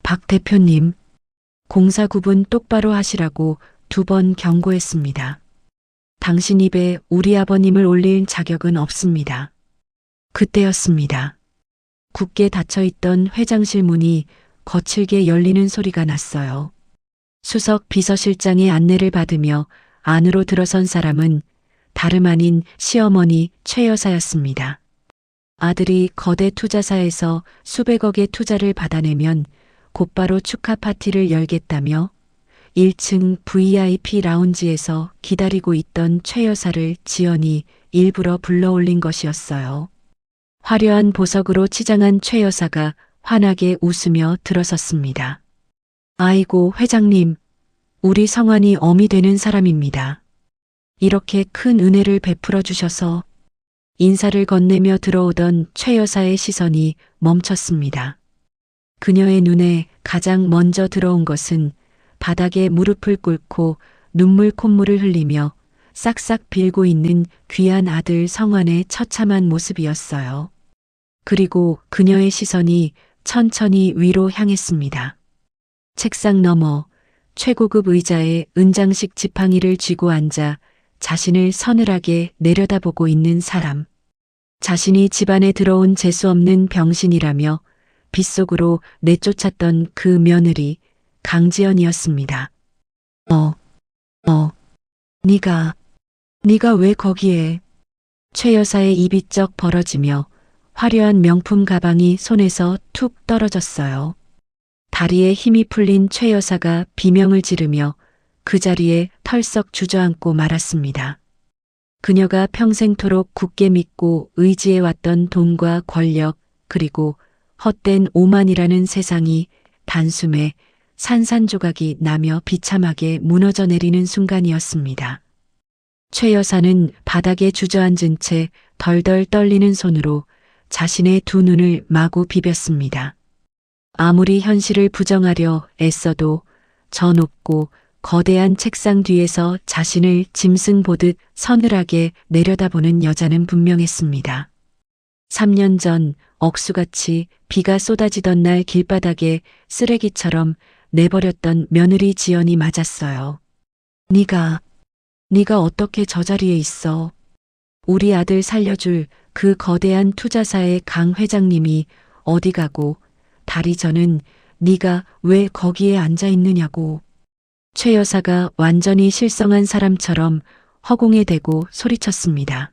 박 대표님, 공사 구분 똑바로 하시라고 2번 경고했습니다. 당신 입에 우리 아버님을 올릴 자격은 없습니다. 그때였습니다. 굳게 닫혀있던 회장실 문이 거칠게 열리는 소리가 났어요. 수석 비서실장의 안내를 받으며 안으로 들어선 사람은 다름 아닌 시어머니 최 여사였습니다. 아들이 거대 투자사에서 수백억의 투자를 받아내면 곧바로 축하 파티를 열겠다며 1층 VIP 라운지에서 기다리고 있던 최 여사를 지연이 일부러 불러올린 것이었어요. 화려한 보석으로 치장한 최 여사가 환하게 웃으며 들어섰습니다. 아이고 회장님, 우리 성환이 어미 되는 사람입니다. 이렇게 큰 은혜를 베풀어 주셔서. 인사를 건네며 들어오던 최 여사의 시선이 멈췄습니다. 그녀의 눈에 가장 먼저 들어온 것은 바닥에 무릎을 꿇고 눈물 콧물을 흘리며 싹싹 빌고 있는 귀한 아들 성환의 처참한 모습이었어요. 그리고 그녀의 시선이 천천히 위로 향했습니다. 책상 너머 최고급 의자에 은장식 지팡이를 쥐고 앉아 자신을 서늘하게 내려다보고 있는 사람. 자신이 집안에 들어온 재수없는 병신이라며 빗속으로 내쫓았던 그 며느리 강지연이었습니다. 네가 왜 거기에? 최 여사의 입이 쩍 벌어지며 화려한 명품 가방이 손에서 툭 떨어졌어요. 다리에 힘이 풀린 최 여사가 비명을 지르며 그 자리에 털썩 주저앉고 말았습니다. 그녀가 평생토록 굳게 믿고 의지해왔던 돈과 권력 그리고 헛된 오만이라는 세상이 단숨에 산산조각이 나며 비참하게 무너져 내리는 순간이었습니다. 최 여사는 바닥에 주저앉은 채 덜덜 떨리는 손으로 자신의 두 눈을 마구 비볐습니다. 아무리 현실을 부정하려 애써도 저 높고 거대한 책상 뒤에서 자신을 짐승 보듯 서늘하게 내려다보는 여자는 분명했습니다. 3년 전 억수같이 비가 쏟아지던 날 길바닥에 쓰레기처럼 내버렸던 며느리 지연이 맞았어요. 네가 어떻게 저 자리에 있어? 우리 아들 살려줄 그 거대한 투자사의 강 회장님이 어디 가고 다리 저는 네가 왜 거기에 앉아 있느냐고. 최 여사가 완전히 실성한 사람처럼 허공에 대고 소리쳤습니다.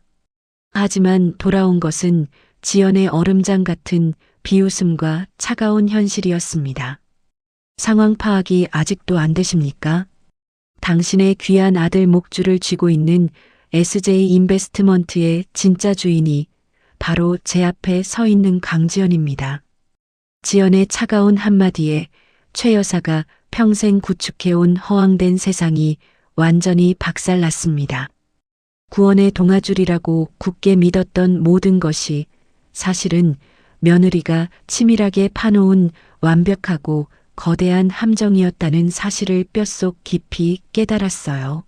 하지만 돌아온 것은 지연의 얼음장 같은 비웃음과 차가운 현실이었습니다. 상황 파악이 아직도 안 되십니까? 당신의 귀한 아들 목줄을 쥐고 있는 SJ 인베스트먼트의 진짜 주인이 바로 제 앞에 서 있는 강지연입니다. 지연의 차가운 한마디에 최 여사가 평생 구축해온 허황된 세상이 완전히 박살났습니다. 구원의 동아줄이라고 굳게 믿었던 모든 것이 사실은 며느리가 치밀하게 파놓은 완벽하고 거대한 함정이었다는 사실을 뼛속 깊이 깨달았어요.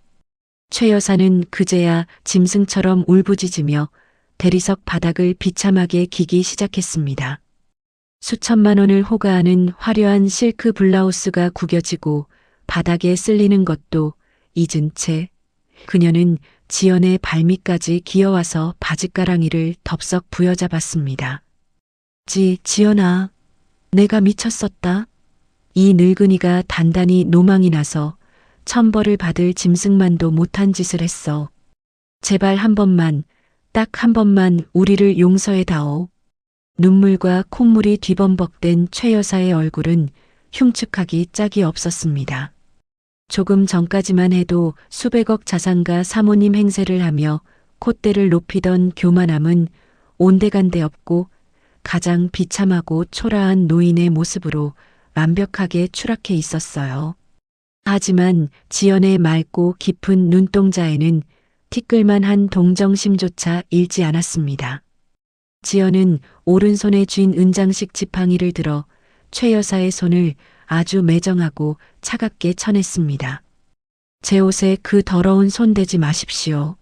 최 여사는 그제야 짐승처럼 울부짖으며 대리석 바닥을 비참하게 기기 시작했습니다. 수천만 원을 호가하는 화려한 실크 블라우스가 구겨지고 바닥에 쓸리는 것도 잊은 채 그녀는 지연의 발밑까지 기어와서 바짓가랑이를 덥석 부여잡았습니다. 지연아, 내가 미쳤었다. 이 늙은이가 단단히 노망이 나서 천벌을 받을 짐승만도 못한 짓을 했어. 제발 한 번만, 딱 한 번만 우리를 용서해 다오. 눈물과 콧물이 뒤범벅된 최 여사의 얼굴은 흉측하기 짝이 없었습니다. 조금 전까지만 해도 수백억 자산가 사모님 행세를 하며 콧대를 높이던 교만함은 온데간데 없고 가장 비참하고 초라한 노인의 모습으로 완벽하게 추락해 있었어요. 하지만 지연의 맑고 깊은 눈동자에는 티끌만한 동정심조차 잃지 않았습니다. 지연은 오른손에 쥔 은장식 지팡이를 들어 최 여사의 손을 아주 매정하고 차갑게 쳐냈습니다. 제 옷에 그 더러운 손 대지 마십시오.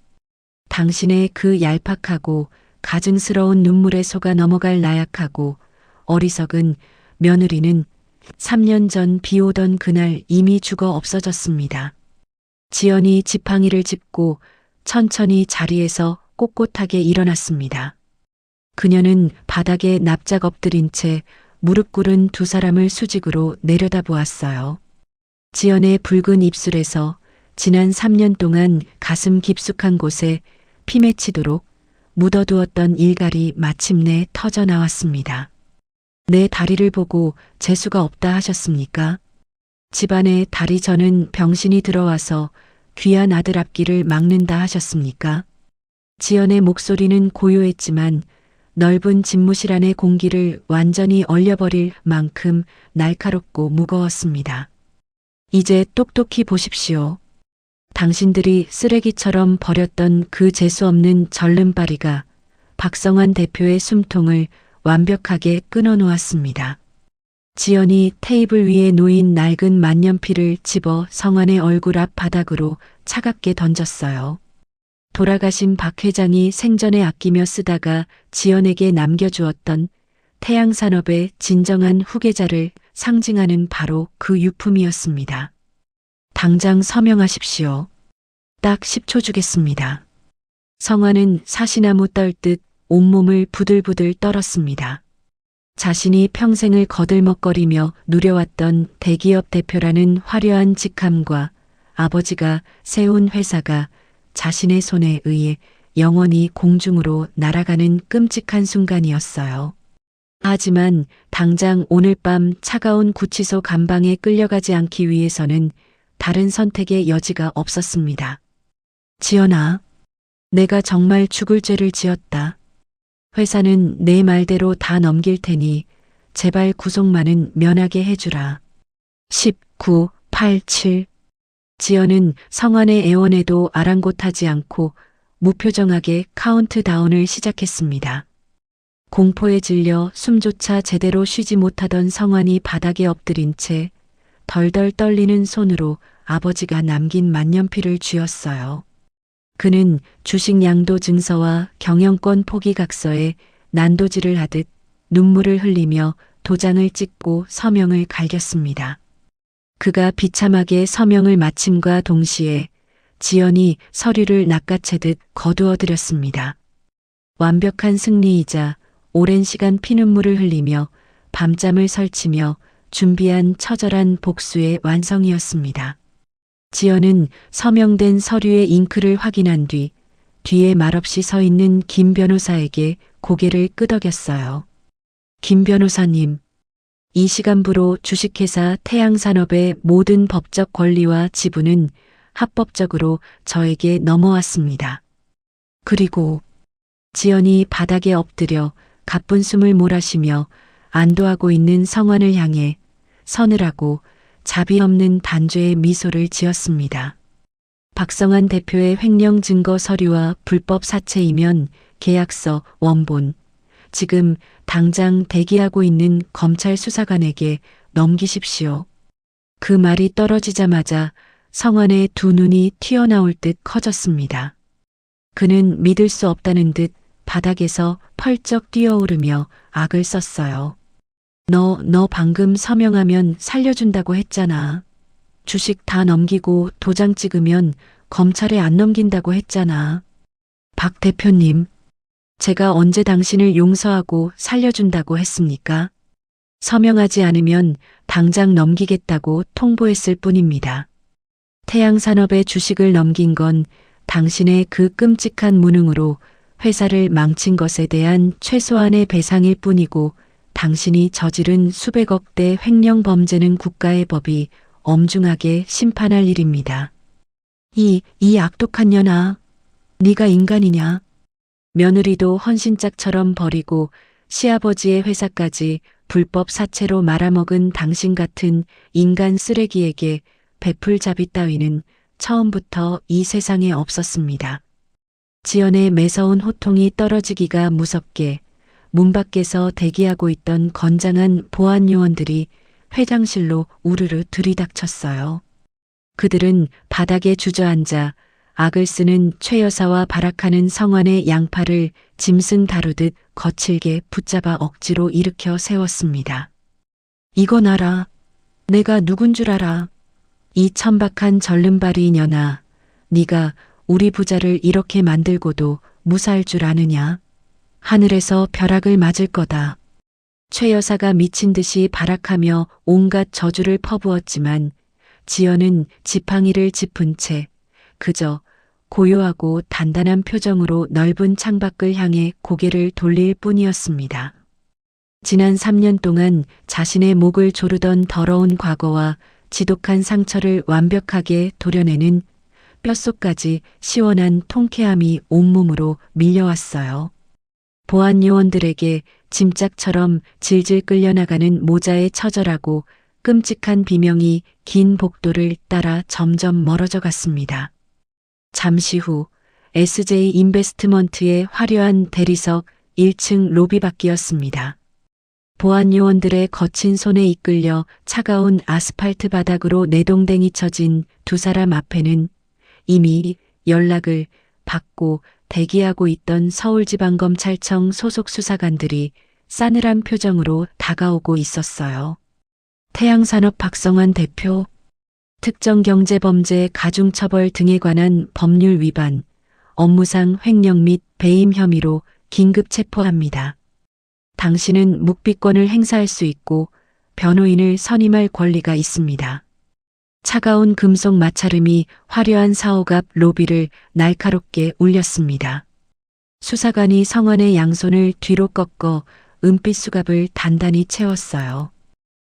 당신의 그 얄팍하고 가증스러운 눈물에 속아 넘어갈 나약하고 어리석은 며느리는 3년 전 비 오던 그날 이미 죽어 없어졌습니다. 지연이 지팡이를 짚고 천천히 자리에서 꼿꼿하게 일어났습니다. 그녀는 바닥에 납작 엎드린 채 무릎 꿇은 두 사람을 수직으로 내려다보았어요. 지연의 붉은 입술에서 지난 3년 동안 가슴 깊숙한 곳에 피 맺히도록 묻어두었던 일갈이 마침내 터져 나왔습니다. 내 다리를 보고 재수가 없다 하셨습니까? 집안에 다리 저는 병신이 들어와서 귀한 아들 앞길을 막는다 하셨습니까? 지연의 목소리는 고요했지만 넓은 집무실 안의 공기를 완전히 얼려버릴 만큼 날카롭고 무거웠습니다. 이제 똑똑히 보십시오. 당신들이 쓰레기처럼 버렸던 그 재수없는 절름발이가 박성환 대표의 숨통을 완벽하게 끊어놓았습니다. 지연이 테이블 위에 놓인 낡은 만년필을 집어 성환의 얼굴 앞 바닥으로 차갑게 던졌어요. 돌아가신 박 회장이 생전에 아끼며 쓰다가 지연에게 남겨주었던 태양산업의 진정한 후계자를 상징하는 바로 그 유품이었습니다. 당장 서명하십시오. 딱 10초 주겠습니다. 성환은 사시나무 떨듯 온몸을 부들부들 떨었습니다. 자신이 평생을 거들먹거리며 누려왔던 대기업 대표라는 화려한 직함과 아버지가 세운 회사가 자신의 손에 의해 영원히 공중으로 날아가는 끔찍한 순간이었어요. 하지만 당장 오늘 밤 차가운 구치소 감방에 끌려가지 않기 위해서는 다른 선택의 여지가 없었습니다. 지연아, 내가 정말 죽을 죄를 지었다. 회사는 내 말대로 다 넘길 테니 제발 구속만은 면하게 해주라. 19, 8, 7. 지연은 성환의 애원에도 아랑곳하지 않고 무표정하게 카운트다운을 시작했습니다. 공포에 질려 숨조차 제대로 쉬지 못하던 성환이 바닥에 엎드린 채 덜덜 떨리는 손으로 아버지가 남긴 만년필을 쥐었어요. 그는 주식 양도 증서와 경영권 포기 각서에 난도질을 하듯 눈물을 흘리며 도장을 찍고 서명을 갈겼습니다. 그가 비참하게 서명을 마침과 동시에 지연이 서류를 낚아채듯 거두어들였습니다. 완벽한 승리이자 오랜 시간 피눈물을 흘리며 밤잠을 설치며 준비한 처절한 복수의 완성이었습니다. 지연은 서명된 서류의 잉크를 확인한 뒤에 말없이 서 있는 김 변호사에게 고개를 끄덕였어요. 김 변호사님, 이 시간부로 주식회사 태양산업의 모든 법적 권리와 지분은 합법적으로 저에게 넘어왔습니다. 그리고 지연이 바닥에 엎드려 가쁜 숨을 몰아쉬며 안도하고 있는 성환을 향해 서늘하고 자비 없는 단죄의 미소를 지었습니다. 박성환 대표의 횡령 증거 서류와 불법 사채 이면 계약서 원본, 지금 당장 대기하고 있는 검찰 수사관에게 넘기십시오. 그 말이 떨어지자마자 성환의 두 눈이 튀어나올 듯 커졌습니다. 그는 믿을 수 없다는 듯 바닥에서 펄쩍 뛰어오르며 악을 썼어요. 너 방금 서명하면 살려준다고 했잖아. 주식 다 넘기고 도장 찍으면 검찰에 안 넘긴다고 했잖아. 박 대표님, 제가 언제 당신을 용서하고 살려준다고 했습니까? 서명하지 않으면 당장 넘기겠다고 통보했을 뿐입니다. 태양산업의 주식을 넘긴 건 당신의 그 끔찍한 무능으로 회사를 망친 것에 대한 최소한의 배상일 뿐이고 당신이 저지른 수백억 대 횡령 범죄는 국가의 법이 엄중하게 심판할 일입니다. 이 악독한 년아, 네가 인간이냐? 며느리도 헌신짝처럼 버리고 시아버지의 회사까지 불법 사채로 말아먹은 당신 같은 인간 쓰레기에게 베풀 자비 따위는 처음부터 이 세상에 없었습니다. 지연의 매서운 호통이 떨어지기가 무섭게 문 밖에서 대기하고 있던 건장한 보안 요원들이 회장실로 우르르 들이닥쳤어요. 그들은 바닥에 주저앉아 악을 쓰는 최 여사와 발악하는 성환의 양팔을 짐승 다루듯 거칠게 붙잡아 억지로 일으켜 세웠습니다. 이건 알아. 내가 누군 줄 알아. 이 천박한 절름발이 년아. 네가 우리 부자를 이렇게 만들고도 무사할 줄 아느냐. 하늘에서 벼락을 맞을 거다. 최 여사가 미친 듯이 발악하며 온갖 저주를 퍼부었지만 지연은 지팡이를 짚은 채 그저 고요하고 단단한 표정으로 넓은 창밖을 향해 고개를 돌릴 뿐이었습니다. 지난 3년 동안 자신의 목을 조르던 더러운 과거와 지독한 상처를 완벽하게 도려내는 뼛속까지 시원한 통쾌함이 온몸으로 밀려왔어요. 보안 요원들에게 짐짝처럼 질질 끌려나가는 모자의 처절하고 끔찍한 비명이 긴 복도를 따라 점점 멀어져 갔습니다. 잠시 후 SJ 인베스트먼트의 화려한 대리석 1층 로비 밖이었습니다. 보안 요원들의 거친 손에 이끌려 차가운 아스팔트 바닥으로 내동댕이 쳐진 두 사람 앞에는 이미 연락을 받고 대기하고 있던 서울지방검찰청 소속 수사관들이 싸늘한 표정으로 다가오고 있었어요. 태양산업 박성환 대표, 특정경제범죄 가중처벌 등에 관한 법률 위반, 업무상 횡령 및 배임 혐의로 긴급 체포합니다. 당신은 묵비권을 행사할 수 있고 변호인을 선임할 권리가 있습니다. 차가운 금속 마찰음이 화려한 사옥 앞 로비를 날카롭게 울렸습니다. 수사관이 성환의 양손을 뒤로 꺾어 은빛 수갑을 단단히 채웠어요.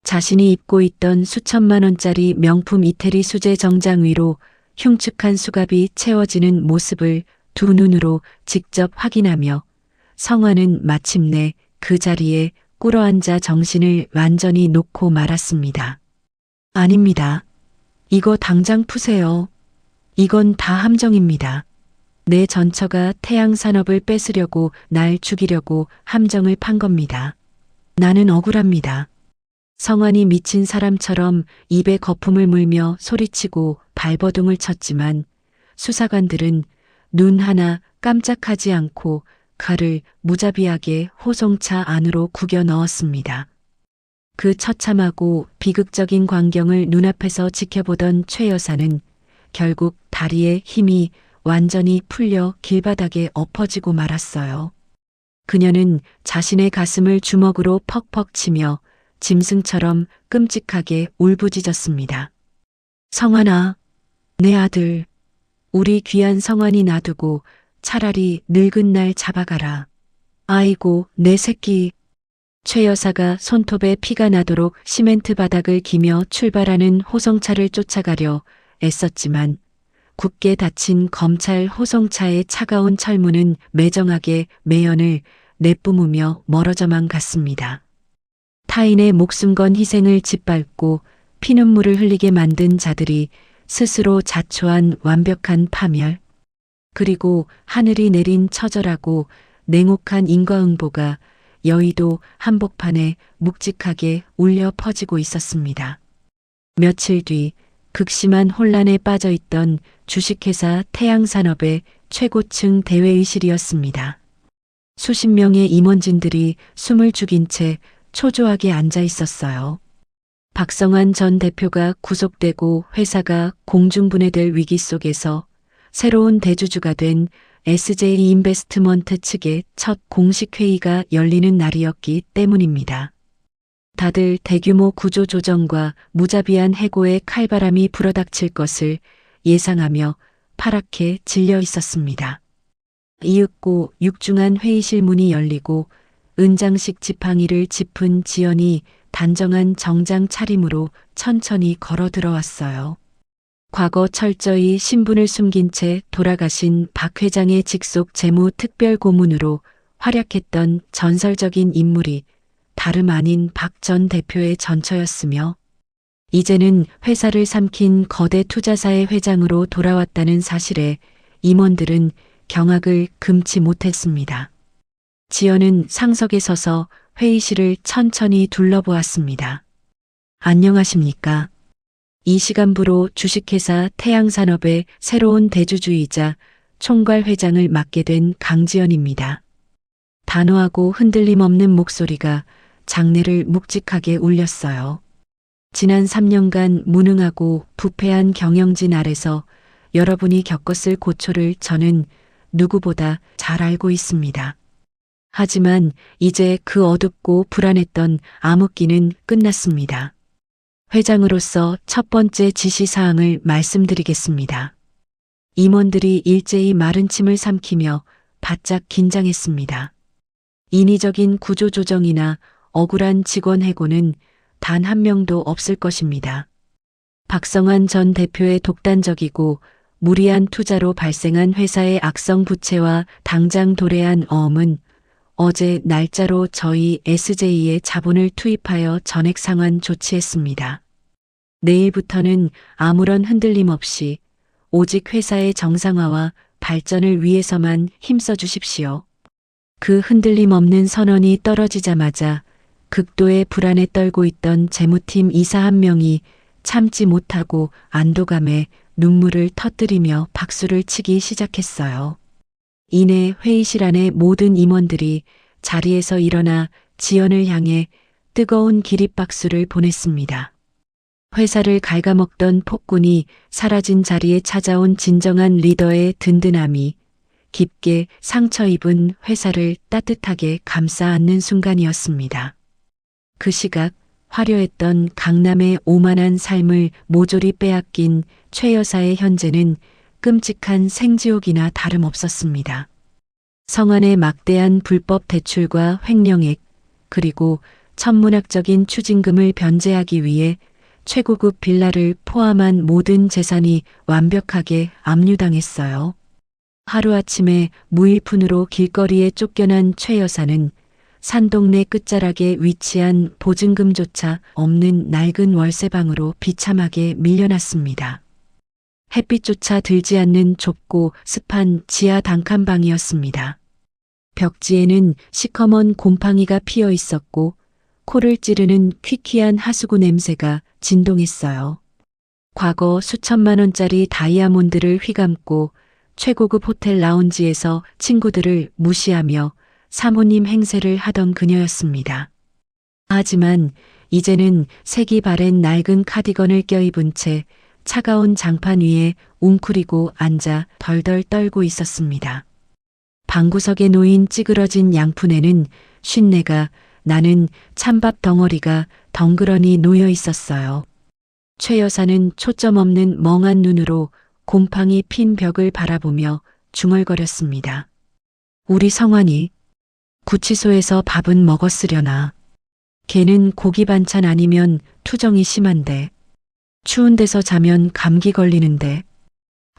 자신이 입고 있던 수천만 원짜리 명품 이태리 수제 정장 위로 흉측한 수갑이 채워지는 모습을 두 눈으로 직접 확인하며 성환은 마침내 그 자리에 꿇어앉아 정신을 완전히 놓고 말았습니다. 아닙니다. 이거 당장 푸세요. 이건 다 함정입니다. 내 전처가 태양산업을 뺏으려고 날 죽이려고 함정을 판 겁니다. 나는 억울합니다. 성환이 미친 사람처럼 입에 거품을 물며 소리치고 발버둥을 쳤지만 수사관들은 눈 하나 깜짝하지 않고 칼을 무자비하게 호송차 안으로 구겨 넣었습니다. 그 처참하고 비극적인 광경을 눈앞에서 지켜보던 최 여사는 결국 다리에 힘이 완전히 풀려 길바닥에 엎어지고 말았어요. 그녀는 자신의 가슴을 주먹으로 퍽퍽 치며 짐승처럼 끔찍하게 울부짖었습니다. 성환아, 내 아들, 우리 귀한 성환이 놔두고 차라리 늙은 날 잡아가라. 아이고, 내 새끼. 최 여사가 손톱에 피가 나도록 시멘트 바닥을 기며 출발하는 호송차를 쫓아가려 애썼지만 굳게 닫힌 검찰 호송차의 차가운 철문은 매정하게 매연을 내뿜으며 멀어져만 갔습니다. 타인의 목숨 건 희생을 짓밟고 피눈물을 흘리게 만든 자들이 스스로 자초한 완벽한 파멸, 그리고 하늘이 내린 처절하고 냉혹한 인과응보가 여의도 한복판에 묵직하게 울려 퍼지고 있었습니다. 며칠 뒤 극심한 혼란에 빠져 있던 주식회사 태양산업의 최고층 대회의실이었습니다. 수십 명의 임원진들이 숨을 죽인 채 초조하게 앉아 있었어요. 박성환 전 대표가 구속되고 회사가 공중분해될 위기 속에서 새로운 대주주가 된 SJ 인베스트먼트 측의 첫 공식 회의가 열리는 날이었기 때문입니다. 다들 대규모 구조 조정과 무자비한 해고의 칼바람이 불어닥칠 것을 예상하며 파랗게 질려 있었습니다. 이윽고 육중한 회의실 문이 열리고 은장식 지팡이를 짚은 지연이 단정한 정장 차림으로 천천히 걸어 들어왔어요. 과거 철저히 신분을 숨긴 채 돌아가신 박 회장의 직속 재무 특별 고문으로 활약했던 전설적인 인물이 다름 아닌 박 전 대표의 전처였으며 이제는 회사를 삼킨 거대 투자사의 회장으로 돌아왔다는 사실에 임원들은 경악을 금치 못했습니다. 지연은 상석에 서서 회의실을 천천히 둘러보았습니다. 안녕하십니까? 이 시간부로 주식회사 태양산업의 새로운 대주주이자 총괄 회장을 맡게 된 강지연입니다. 단호하고 흔들림 없는 목소리가 장내를 묵직하게 울렸어요. 지난 3년간 무능하고 부패한 경영진 아래서 여러분이 겪었을 고초를 저는 누구보다 잘 알고 있습니다. 하지만 이제 그 어둡고 불안했던 암흑기는 끝났습니다. 회장으로서 첫 번째 지시사항을 말씀드리겠습니다. 임원들이 일제히 마른 침을 삼키며 바짝 긴장했습니다. 인위적인 구조조정이나 억울한 직원 해고는 단 한 명도 없을 것입니다. 박성환 전 대표의 독단적이고 무리한 투자로 발생한 회사의 악성 부채와 당장 도래한 어음은 어제 날짜로 저희 SJ에 자본을 투입하여 전액 상환 조치했습니다. 내일부터는 아무런 흔들림 없이 오직 회사의 정상화와 발전을 위해서만 힘써 주십시오. 그 흔들림 없는 선언이 떨어지자마자 극도의 불안에 떨고 있던 재무팀 이사 한 명이 참지 못하고 안도감에 눈물을 터뜨리며 박수를 치기 시작했어요. 이내 회의실 안의 모든 임원들이 자리에서 일어나 지연을 향해 뜨거운 기립박수를 보냈습니다. 회사를 갉아먹던 폭군이 사라진 자리에 찾아온 진정한 리더의 든든함이 깊게 상처 입은 회사를 따뜻하게 감싸 안는 순간이었습니다. 그 시각 화려했던 강남의 오만한 삶을 모조리 빼앗긴 최 여사의 현재는 끔찍한 생지옥이나 다름없었습니다. 성안의 막대한 불법 대출과 횡령액 그리고 천문학적인 추징금을 변제하기 위해 최고급 빌라를 포함한 모든 재산이 완벽하게 압류당했어요. 하루아침에 무일푼으로 길거리에 쫓겨난 최 여사는 산동네 끝자락에 위치한 보증금조차 없는 낡은 월세방으로 비참하게 밀려났습니다. 햇빛조차 들지 않는 좁고 습한 지하 단칸방이었습니다. 벽지에는 시커먼 곰팡이가 피어 있었고 코를 찌르는 퀴퀴한 하수구 냄새가 진동했어요. 과거 수천만 원짜리 다이아몬드를 휘감고 최고급 호텔 라운지에서 친구들을 무시하며 사모님 행세를 하던 그녀였습니다. 하지만 이제는 색이 바랜 낡은 카디건을 껴입은 채 차가운 장판 위에 웅크리고 앉아 덜덜 떨고 있었습니다. 방구석에 놓인 찌그러진 양푼에는 쉰내가 나는 찬밥 덩어리가 덩그러니 놓여 있었어요. 최 여사는 초점 없는 멍한 눈으로 곰팡이 핀 벽을 바라보며 중얼거렸습니다. 우리 성환이 구치소에서 밥은 먹었으려나. 걔는 고기 반찬 아니면 투정이 심한데. 추운 데서 자면 감기 걸리는데.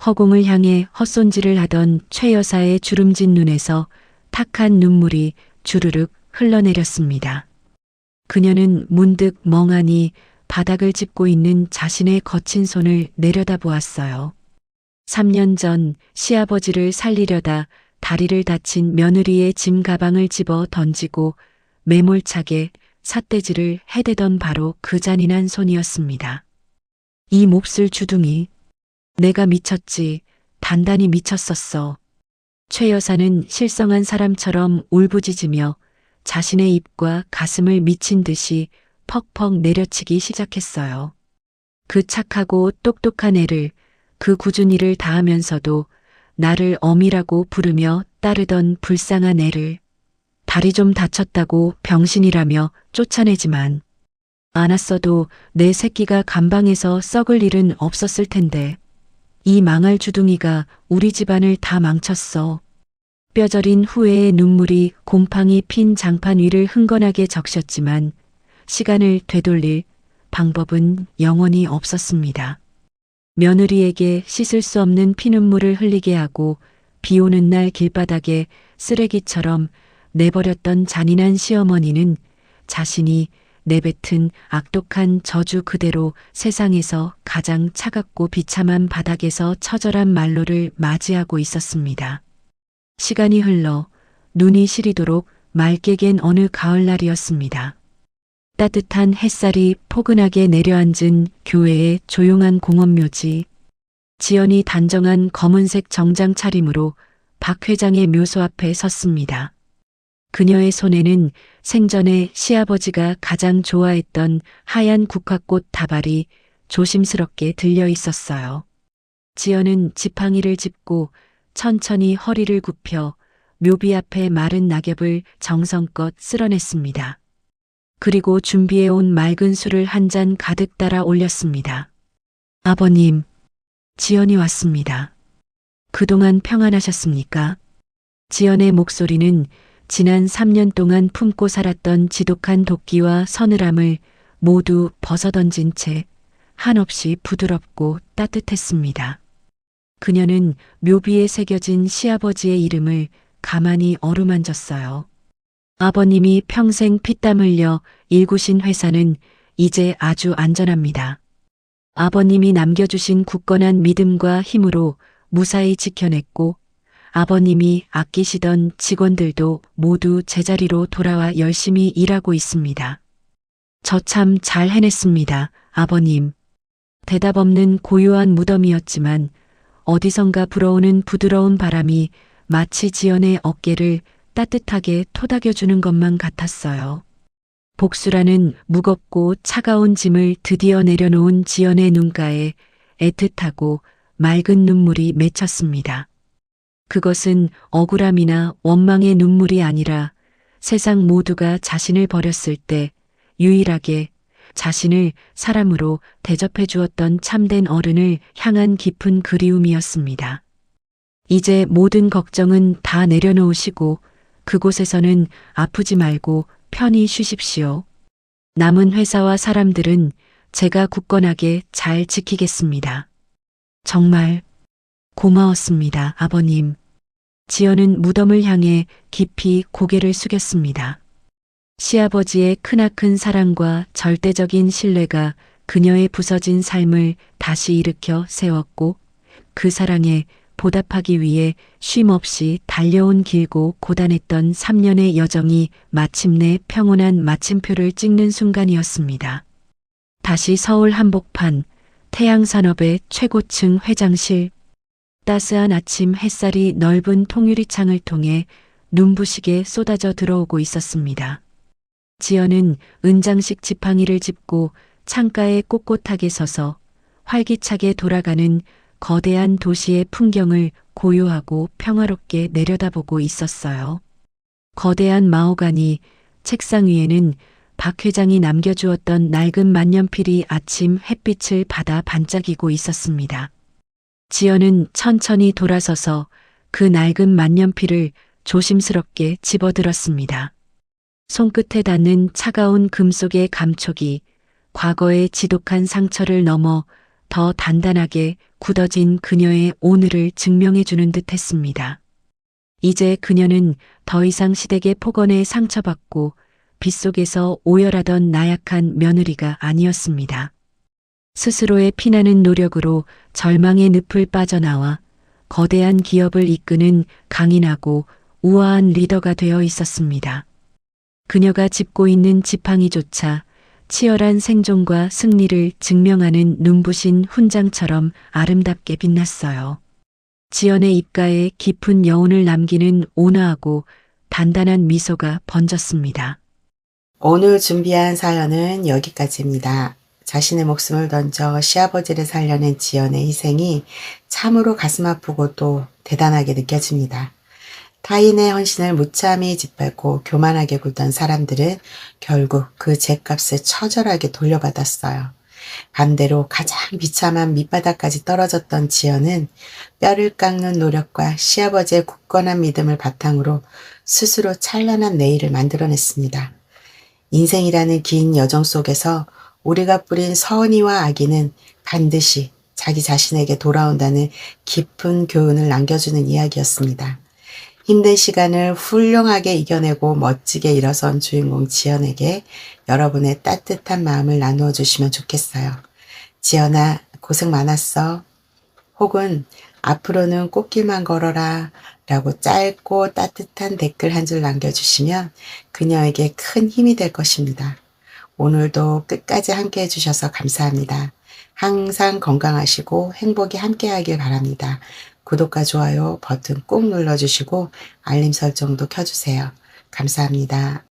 허공을 향해 헛손질을 하던 최 여사의 주름진 눈에서 탁한 눈물이 주르륵 흘러내렸습니다. 그녀는 문득 멍하니 바닥을 짚고 있는 자신의 거친 손을 내려다보았어요. 3년 전 시아버지를 살리려다 다리를 다친 며느리의 짐 가방을 집어 던지고 매몰차게 삿대질을 해대던 바로 그 잔인한 손이었습니다. 이 몹쓸 주둥이. 내가 미쳤지. 단단히 미쳤었어. 최 여사는 실성한 사람처럼 울부짖으며 자신의 입과 가슴을 미친 듯이 퍽퍽 내려치기 시작했어요. 그 착하고 똑똑한 애를, 그 꾸준 일을 다하면서도 나를 어미라고 부르며 따르던 불쌍한 애를, 다리 좀 다쳤다고 병신이라며 쫓아내지만 않았어도 내 새끼가 감방에서 썩을 일은 없었을 텐데 이 망할 주둥이가 우리 집안을 다 망쳤어. 뼈저린 후회의 눈물이 곰팡이 핀 장판 위를 흥건하게 적셨지만 시간을 되돌릴 방법은 영원히 없었습니다. 며느리에게 씻을 수 없는 피눈물을 흘리게 하고 비 오는 날 길바닥에 쓰레기처럼 내버렸던 잔인한 시어머니는 자신이 내뱉은 악독한 저주 그대로 세상에서 가장 차갑고 비참한 바닥에서 처절한 말로를 맞이하고 있었습니다. 시간이 흘러 눈이 시리도록 맑게 갠 어느 가을날이었습니다. 따뜻한 햇살이 포근하게 내려앉은 교회의 조용한 공원묘지. 지연이 단정한 검은색 정장 차림으로 박 회장의 묘소 앞에 섰습니다. 그녀의 손에는 생전에 시아버지가 가장 좋아했던 하얀 국화꽃 다발이 조심스럽게 들려 있었어요. 지연은 지팡이를 짚고 천천히 허리를 굽혀 묘비 앞에 마른 낙엽을 정성껏 쓸어냈습니다. 그리고 준비해온 맑은 술을 한 잔 가득 따라 올렸습니다. 아버님, 지연이 왔습니다. 그동안 평안하셨습니까? 지연의 목소리는 지난 3년 동안 품고 살았던 지독한 도끼와 서늘함을 모두 벗어던진 채 한없이 부드럽고 따뜻했습니다. 그녀는 묘비에 새겨진 시아버지의 이름을 가만히 어루만졌어요. 아버님이 평생 피땀 흘려 일구신 회사는 이제 아주 안전합니다. 아버님이 남겨주신 굳건한 믿음과 힘으로 무사히 지켜냈고 아버님이 아끼시던 직원들도 모두 제자리로 돌아와 열심히 일하고 있습니다. 저 참 잘 해냈습니다, 아버님. 대답 없는 고요한 무덤이었지만 어디선가 불어오는 부드러운 바람이 마치 지연의 어깨를 따뜻하게 토닥여주는 것만 같았어요. 복수라는 무겁고 차가운 짐을 드디어 내려놓은 지연의 눈가에 애틋하고 맑은 눈물이 맺혔습니다. 그것은 억울함이나 원망의 눈물이 아니라 세상 모두가 자신을 버렸을 때 유일하게 자신을 사람으로 대접해 주었던 참된 어른을 향한 깊은 그리움이었습니다. 이제 모든 걱정은 다 내려놓으시고 그곳에서는 아프지 말고 편히 쉬십시오. 남은 회사와 사람들은 제가 굳건하게 잘 지키겠습니다. 정말 고마웠습니다, 아버님. 지연은 무덤을 향해 깊이 고개를 숙였습니다. 시아버지의 크나큰 사랑과 절대적인 신뢰가 그녀의 부서진 삶을 다시 일으켜 세웠고 그 사랑에 보답하기 위해 쉼없이 달려온 길고 고단했던 3년의 여정이 마침내 평온한 마침표를 찍는 순간이었습니다. 다시 서울 한복판 태양산업의 최고층 회장실. 따스한 아침 햇살이 넓은 통유리창을 통해 눈부시게 쏟아져 들어오고 있었습니다. 지연은 은장식 지팡이를 짚고 창가에 꼿꼿하게 서서 활기차게 돌아가는 거대한 도시의 풍경을 고요하고 평화롭게 내려다보고 있었어요. 거대한 마호가니 책상 위에는 박 회장이 남겨주었던 낡은 만년필이 아침 햇빛을 받아 반짝이고 있었습니다. 지연은 천천히 돌아서서 그 낡은 만년필을 조심스럽게 집어들었습니다. 손끝에 닿는 차가운 금속의 감촉이 과거의 지독한 상처를 넘어 더 단단하게 굳어진 그녀의 오늘을 증명해 주는 듯 했습니다. 이제 그녀는 더 이상 시댁의 폭언에 상처받고 빗속에서 오열하던 나약한 며느리가 아니었습니다. 스스로의 피나는 노력으로 절망의 늪을 빠져나와 거대한 기업을 이끄는 강인하고 우아한 리더가 되어 있었습니다. 그녀가 짚고 있는 지팡이조차 치열한 생존과 승리를 증명하는 눈부신 훈장처럼 아름답게 빛났어요. 지연의 입가에 깊은 여운을 남기는 온화하고 단단한 미소가 번졌습니다. 오늘 준비한 사연은 여기까지입니다. 자신의 목숨을 던져 시아버지를 살려낸 지연의 희생이 참으로 가슴 아프고 또 대단하게 느껴집니다. 타인의 헌신을 무참히 짓밟고 교만하게 굴던 사람들은 결국 그 죗값을 처절하게 돌려받았어요. 반대로 가장 비참한 밑바닥까지 떨어졌던 지연은 뼈를 깎는 노력과 시아버지의 굳건한 믿음을 바탕으로 스스로 찬란한 내일을 만들어냈습니다. 인생이라는 긴 여정 속에서 우리가 뿌린 선의와 악의는 반드시 자기 자신에게 돌아온다는 깊은 교훈을 남겨주는 이야기였습니다. 힘든 시간을 훌륭하게 이겨내고 멋지게 일어선 주인공 지연에게 여러분의 따뜻한 마음을 나누어 주시면 좋겠어요. 지연아, 고생 많았어. 혹은 앞으로는 꽃길만 걸어라 라고 짧고 따뜻한 댓글 한 줄 남겨주시면 그녀에게 큰 힘이 될 것입니다. 오늘도 끝까지 함께 해주셔서 감사합니다. 항상 건강하시고 행복이 함께하길 바랍니다. 구독과 좋아요 버튼 꼭 눌러주시고 알림 설정도 켜주세요. 감사합니다.